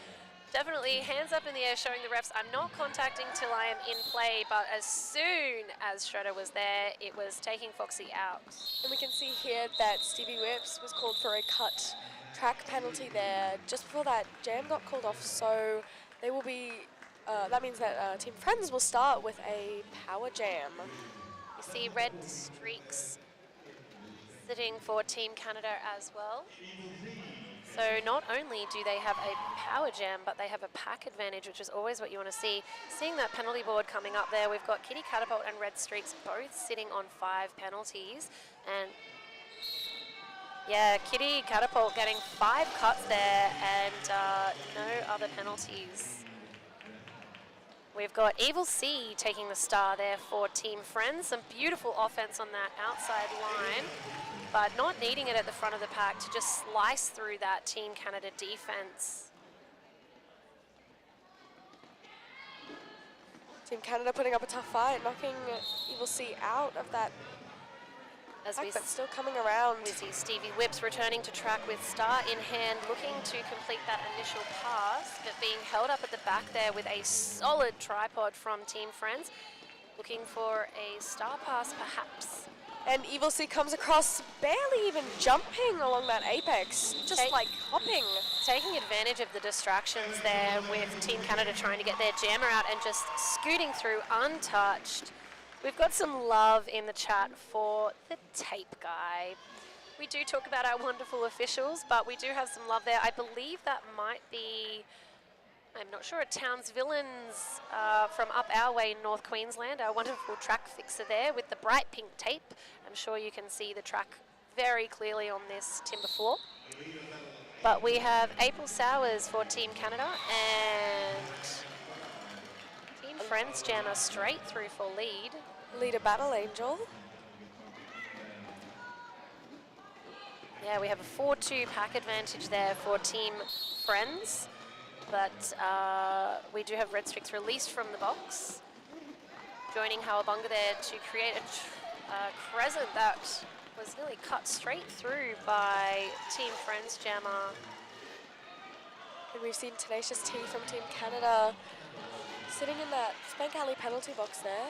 S1: Definitely hands up in the air showing the refs, I'm not contacting till I am in play, but as soon as Shredder was there, it was taking Foxy out.
S2: And we can see here that Stevie Whips was called for a cut track penalty there just before that jam got called off, so They will be, that means that Team Friends will start with a power jam.
S1: You see red streaks sitting for Team Canada as well. So not only do they have a power jam, but they have a pack advantage, which is always what you want to see. Seeing that penalty board coming up there, we've got Kitty Catapult and Red Streaks both sitting on 5 penalties. And yeah, Kitty Catapult getting 5 cuts there and no other penalties. We've got Evil C taking the star there for Team Friends. Some beautiful offense on that outside line, but not needing it at the front of the pack to just slice through that Team Canada defense.
S2: Team Canada putting up a tough fight, knocking Evil C out of that
S1: As
S2: pack,
S1: we
S2: but still coming around.
S1: We see Stevie Whips returning to track with star in hand, looking to complete that initial pass, but being held up at the back there with a solid tripod from Team Friends, looking for a star pass perhaps.
S2: And Evil C comes across, barely even jumping along that apex, just like hopping.
S1: Taking advantage of the distractions there with Team Canada trying to get their jammer out and just scooting through untouched. We've got some love in the chat for the tape guy. We do talk about our wonderful officials, but we do have some love there. I believe that might be, I'm not sure, a Towns Villains from up our way in North Queensland, our wonderful track fixer there with the bright pink tape. I'm sure you can see the track very clearly on this timber floor. But we have April Sowers for Team Canada and Team Friends jammer straight through for lead.
S2: Leader Battle Angel.
S1: Yeah, we have a 4-2 pack advantage there for Team Friends, but we do have Red Streaks released from the box. Joining Howabunga there to create a crescent that was nearly cut straight through by Team Friends jammer.
S2: And we've seen Tenacious T from Team Canada sitting in that Spank Alley penalty box there.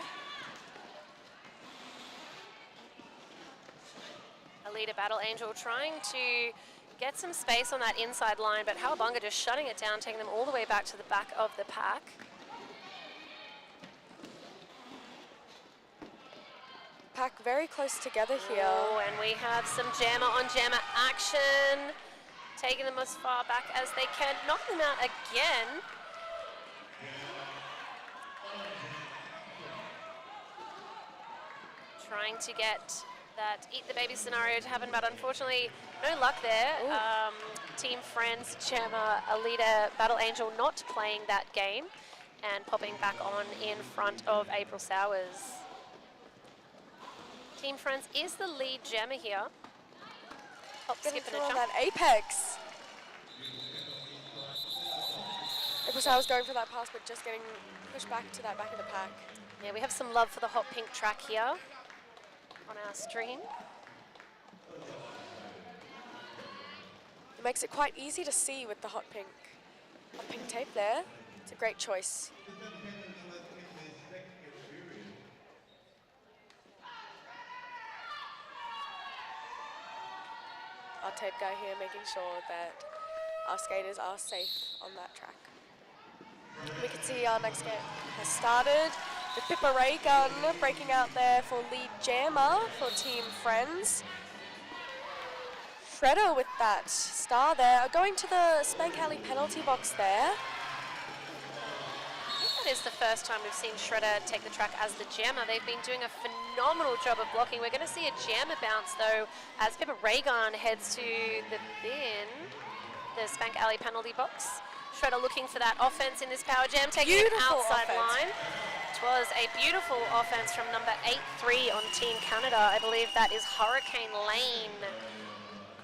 S1: Alita Battle Angel trying to get some space on that inside line, but Howabunga just shutting it down, taking them all the way back to the back of the pack.
S2: Pack very close together here.
S1: Oh, and we have some jammer on jammer action, taking them as far back as they can, knock them out again. Trying to get that eat the baby scenario to happen, but unfortunately no luck there. Team Friends jammer Alita Battle Angel not playing that game and popping back on in front of April Sowers. Team Friends is the lead jammer here. Hop, skip and a jump.
S2: That apex. April Sowers going for that pass, but just getting pushed back to that back of the pack.
S1: Yeah, we have some love for the hot pink track here on our stream.
S2: It makes it quite easy to see with the hot pink tape there. It's a great choice. Our tape guy here making sure that our skaters are safe on that track. We can see our next game has started. The Pippa Ray gun breaking out there for lead jammer for Team Friends. Shredder with that star there, going to the Spank Alley penalty box there.
S1: I think that is the first time we've seen Shredder take the track as the jammer. They've been doing a phenomenal job of blocking. We're going to see a jammer bounce though as Pippa Raygun heads to the bin, the Spank Alley penalty box. Shredder looking for that offense in this power jam, taking it outside line. It was a beautiful offense from number 8-3 on Team Canada. I believe that is Hurricane Lane.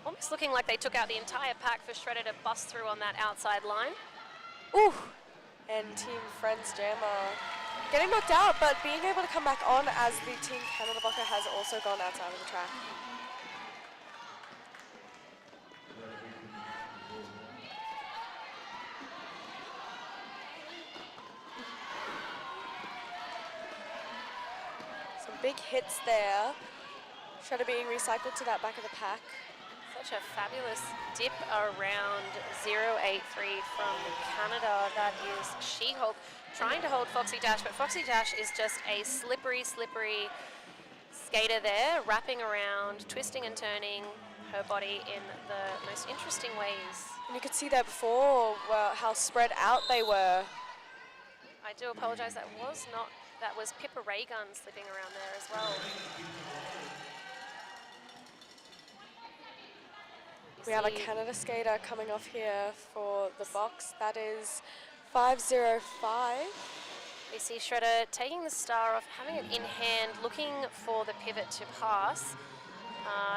S1: Almost looking like they took out the entire pack for Shredder to bust through on that outside line.
S2: Ooh, and Team Friends jammer getting knocked out, but being able to come back on as the Team Canada blocker has also gone outside of the track. Some big hits there. Shredder being recycled to that back of the pack.
S1: such a fabulous dip around 0.83 from Canada. That is She-Hulk trying to hold Foxy Dash, but Foxy Dash is just a slippery skater there, wrapping around, twisting and turning her body in the most interesting ways.
S2: And you could see that before, how spread out they were.
S1: I do apologise, that was Pippa Raygun slipping around there as well.
S2: We have a Canada skater coming off here for the box. That is 5:05.
S1: We see Shredder taking the star off, having it in hand, looking for the pivot to pass.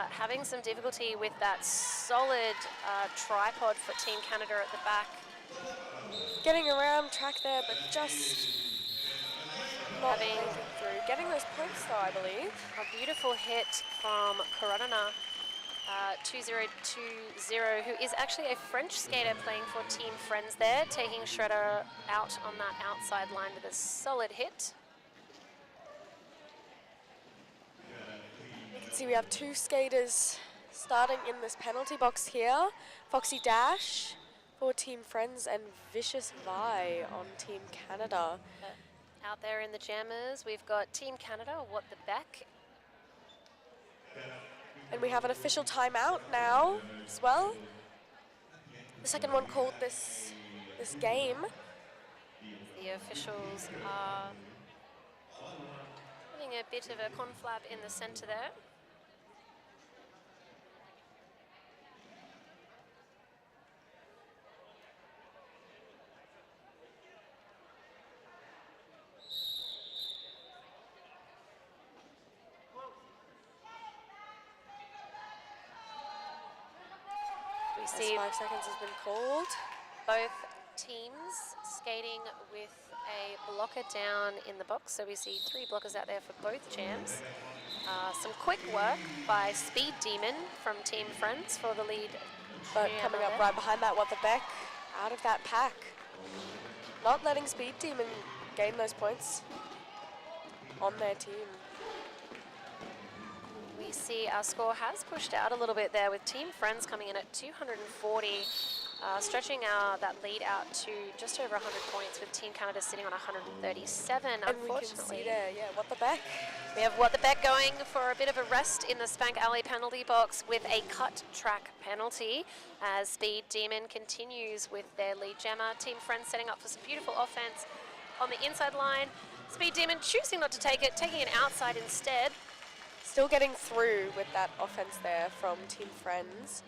S1: Having some difficulty with that solid tripod for Team Canada at the back.
S2: Getting around track there, but just not making through. Getting those points though, I believe.
S1: A beautiful hit from Karanana, 2020, who is actually a French skater playing for Team Friends there, taking Shredder out on that outside line with a solid hit.
S2: You can see we have two skaters starting in this penalty box here. Foxy Dash for Team Friends and Vicious Vi on Team Canada.
S1: Out there in the jammers, we've got Team Canada, What the Beck.
S2: And we have an official timeout now as well. The second one called this game.
S1: The officials are having a bit of a conflab in the centre there.
S2: As 5 seconds has been called.
S1: Both teams skating with a blocker down in the box. So we see 3 blockers out there for both jams. Some quick work by Speed Demon from Team Friends for the lead.
S2: But coming up right behind that, What the Beck, out of that pack. Not letting Speed Demon gain those points on their team.
S1: We see our score has pushed out a little bit there with Team Friends coming in at 240, stretching that lead out to just over 100 points with Team Canada sitting on 137,
S2: and unfortunately. We can see there, What the Beck.
S1: We have What the Beck going for a bit of a rest in the Spank Alley penalty box with a cut track penalty as Speed Demon continues with their lead jammer. Team Friends setting up for some beautiful offense on the inside line. Speed Demon choosing not to take it, taking it outside instead.
S2: Still getting through with that offense there from Team Friends.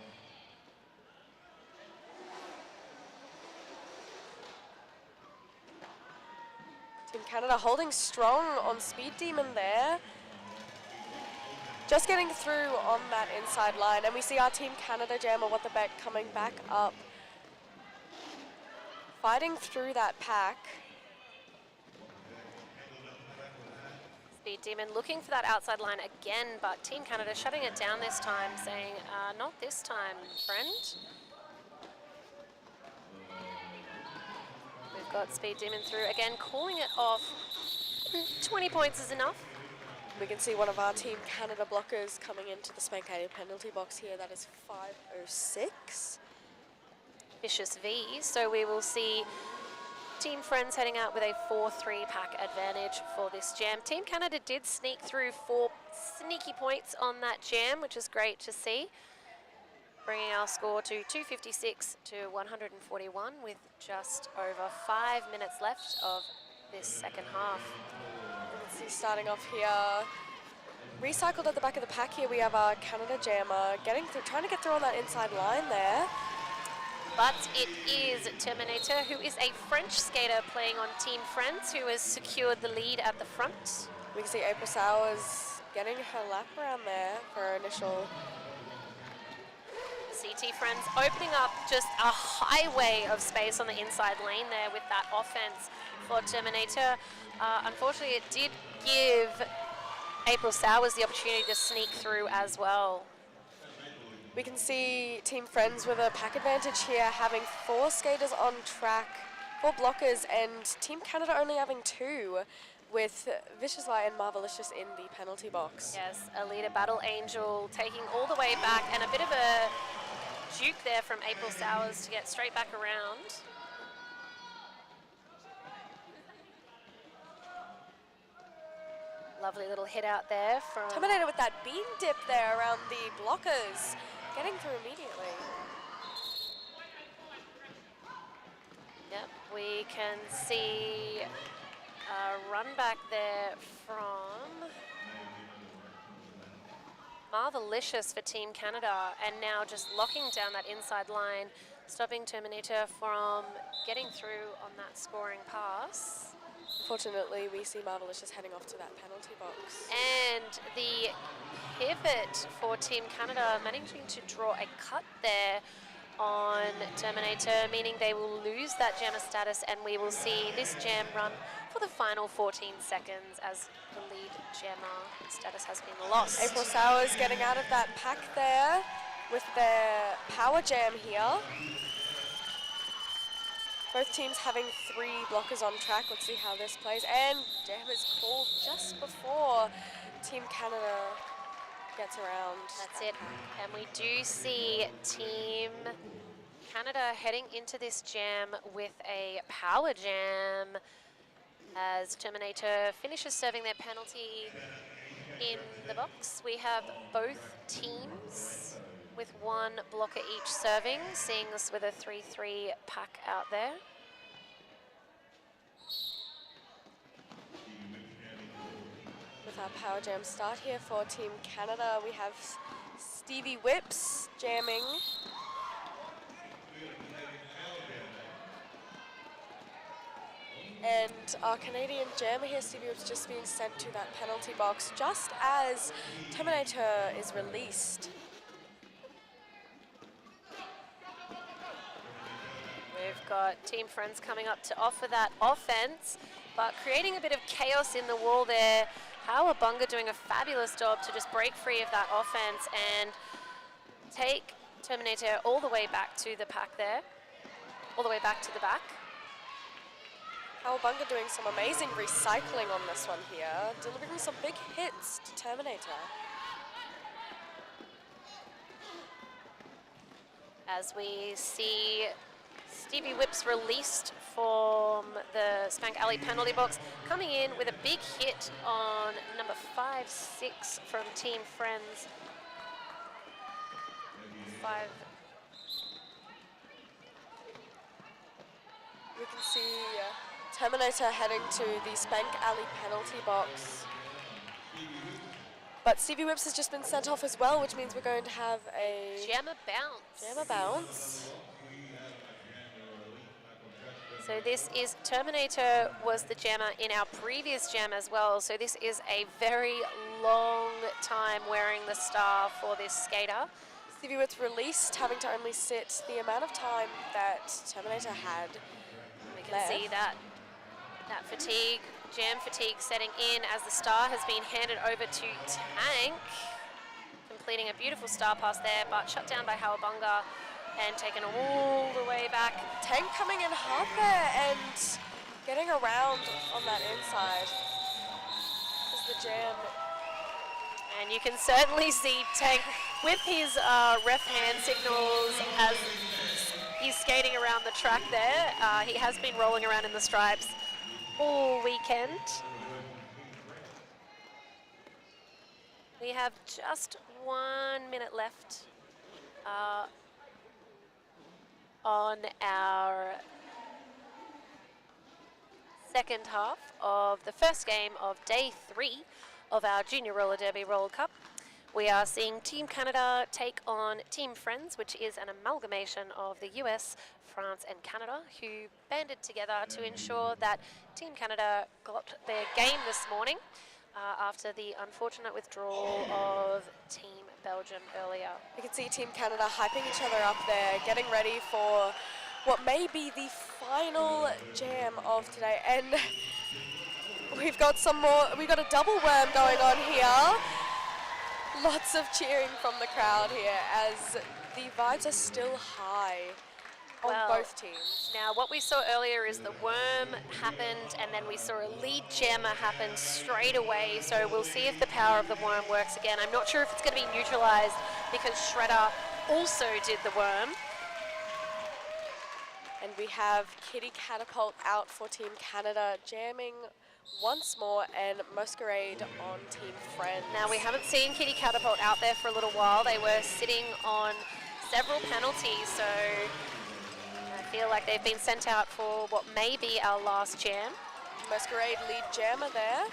S2: Team Canada holding strong on Speed Demon there. Just getting through on that inside line. And we see our Team Canada jammer, What the Beck, coming back up. Fighting through that pack.
S1: Speed Demon looking for that outside line again, but Team Canada shutting it down this time, saying, not this time, friend. We've got Speed Demon through again, calling it off. 20 points is enough.
S2: We can see one of our Team Canada blockers coming into the Spank Alley penalty box here. That is 5:06.
S1: Vicious V, so we will see Team Friends heading out with a 4-3 pack advantage for this jam. Team Canada did sneak through 4 sneaky points on that jam, which is great to see. Bringing our score to 256 to 141 with just over 5 minutes left of this second half.
S2: Let's see, starting off here, recycled at the back of the pack here, we have our Canada jammer getting through, trying to get through on that inside line there.
S1: But it is Terminator, who is a French skater playing on Team Friends, who has secured the lead at the front.
S2: We can see April Sowers getting her lap around there for her initial.
S1: CT Friends opening up just a highway of space on the inside lane there with that offense for Terminator. Unfortunately, it did give April Sowers the opportunity to sneak through as well.
S2: We can see Team Friends with a pack advantage here, having 4 skaters on track, 4 blockers, and Team Canada only having 2. with Vicious Light and Marvelicious in the penalty box.
S1: Yes, Alita Battle Angel taking all the way back, and a bit of a juke there from April Sowers to get straight back around. Lovely little hit out there from...
S2: Terminator with that beam dip there around the blockers, getting through immediately.
S1: Yep, we can see a run back there from Marvelicious for Team Canada, and now just locking down that inside line, stopping Terminator from getting through on that scoring pass.
S2: Unfortunately, we see Marvelicious heading off to that penalty box.
S1: And the pivot for Team Canada managing to draw a cut there on Terminator, meaning they will lose that jammer status, and we will see this jam run for the final 14 seconds as the lead jammer status has been lost.
S2: April Sowers getting out of that pack there with their power jam here. Both teams having 3 blockers on track. Let's see how this plays. And jam is called just before Team Canada gets around.
S1: That's it. And we do see Team Canada heading into this jam with a power jam as Terminator finishes serving their penalty in the box. We have both teams with 1 blocker each serving, seeing us with a 3-3 pack out there.
S2: With our power jam start here for Team Canada, we have Stevie Whips jamming. And our Canadian jammer here, Stevie Whips, just being sent to that penalty box just as Terminator is released.
S1: We've got Team Friends coming up to offer that offense, but creating a bit of chaos in the wall there. Howabunga doing a fabulous job to just break free of that offense and take Terminator all the way back to the pack there, all the way back to the back.
S2: Howabunga doing some amazing recycling on this one here, delivering some big hits to Terminator.
S1: As we see Stevie Whips released from the Spank Alley penalty box, coming in with a big hit on number 5-6 from Team Friends. 5.
S2: We can see Terminator heading to the Spank Alley penalty box. But Stevie Whips has just been sent off as well, which means we're going to have a
S1: Jammer bounce.
S2: jammer bounce.
S1: So this is Terminator was the jammer in our previous jam as well. So this is a very long time wearing the star for this skater.
S2: Stevie Whips released, having to only sit the amount of time that Terminator had.
S1: We can see that fatigue, jam fatigue setting in as the star has been handed over to Tank, completing a beautiful star pass there, but shut down by Howabunga and taken all the way back.
S2: Tank coming in hard there and getting around on that inside. Is the jam.
S1: And you can certainly see Tank with his ref hand signals as he's skating around the track there. He has been rolling around in the stripes all weekend. We have just 1 minute left on our second half of the first game of day 3 of our Junior Roller Derby World Cup. We are seeing Team Canada take on Team Friends, which is an amalgamation of the US, France and Canada, who banded together to ensure that Team Canada got their game this morning after the unfortunate withdrawal of Team Belgium earlier.
S2: We can see Team Canada hyping each other up there, getting ready for what may be the final jam of today. And we've got a double worm going on here. Lots of cheering from the crowd here as the vibes are still high on
S1: well.
S2: both teams.
S1: Now, what we saw earlier is the worm happened, and then we saw a lead jammer happen straight away. So we'll see if the power of the worm works again. I'm not sure if it's going to be neutralized because Shredder also did the worm.
S2: And we have Kitty Catapult out for Team Canada, jamming once more, and Masquerade on Team Friends.
S1: Now, we haven't seen Kitty Catapult out there for a little while. They were sitting on several penalties, so I feel like they've been sent out for what may be our last jam.
S2: Masquerade lead jammer there.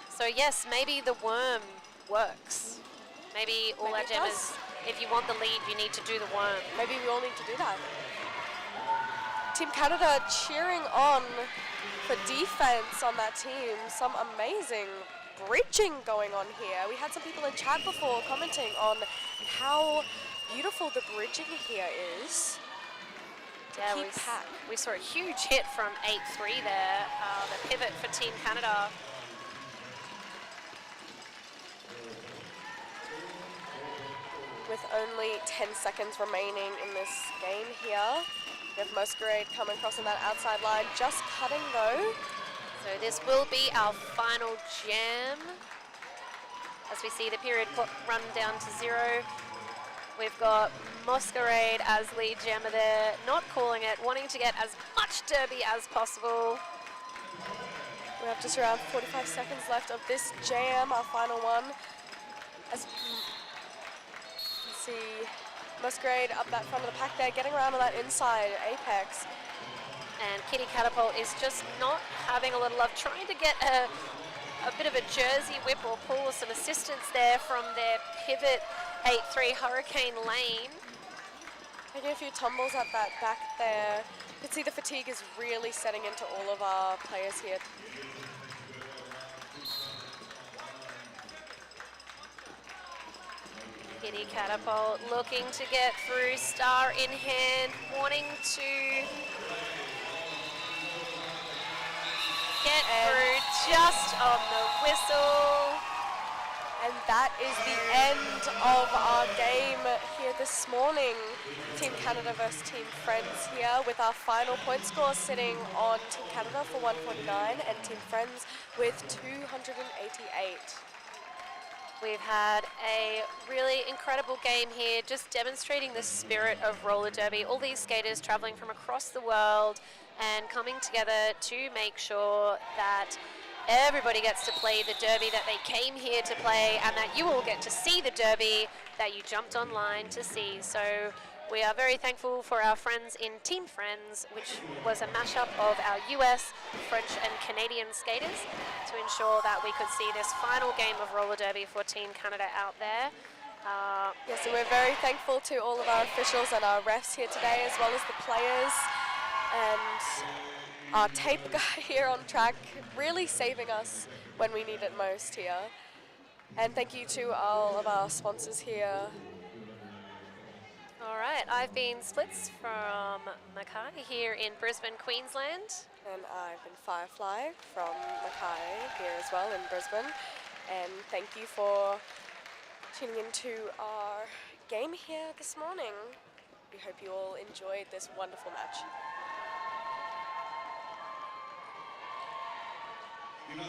S1: So yes, maybe the worm works. Maybe all our jammers, if you want the lead, you need to do the worm.
S2: Maybe we all need to do that. Team Canada cheering on for defense on that team. Some amazing bridging going on here. We had some people in chat before commenting on how beautiful the bridging here is.
S1: Yeah, we saw a huge hit from 8-3 there, the pivot for Team Canada.
S2: With only 10 seconds remaining in this game here. We have Masquerade coming across on that outside line, just cutting though.
S1: So this will be our final jam. As we see the period clock run down to 0. We've got Masquerade as lead jammer there, not calling it, wanting to get as much derby as possible.
S2: We have just around 45 seconds left of this jam, our final one. As you can see, Masquerade up that front of the pack there, getting around on that inside apex.
S1: And Kitty Catapult is just not having a lot of love, trying to get a bit of a jersey whip or pull, some assistance there from their pivot 8-3 Hurricane Lane.
S2: Taking a few tumbles at that back there. You can see the fatigue is really setting into all of our players here.
S1: Kitty Catapult looking to get through, star in hand, wanting to get through just on the whistle.
S2: And that is the end of our game here this morning. Team Canada versus Team Friends here, with our final point score sitting on Team Canada for 149 and Team Friends with 288.
S1: We've had a really incredible game here, just demonstrating the spirit of roller derby. All these skaters traveling from across the world and coming together to make sure that everybody gets to play the derby that they came here to play, and that you all get to see the derby that you jumped online to see. So we are very thankful for our friends in Team Friends, which was a mashup of our US, French and Canadian skaters, to ensure that we could see this final game of roller derby for Team Canada out there.
S2: Yes, and we're very thankful to all of our officials and our refs here today, as well as the players and our tape guy here on track, really saving us when we need it most here. And thank you to all of our sponsors here.
S1: All right, I've been Splits from Mackay here in Brisbane, Queensland.
S2: And I've been Firefly from Mackay here as well in Brisbane. And thank you for tuning into our game here this morning. We hope you all enjoyed this wonderful match.
S3: You know,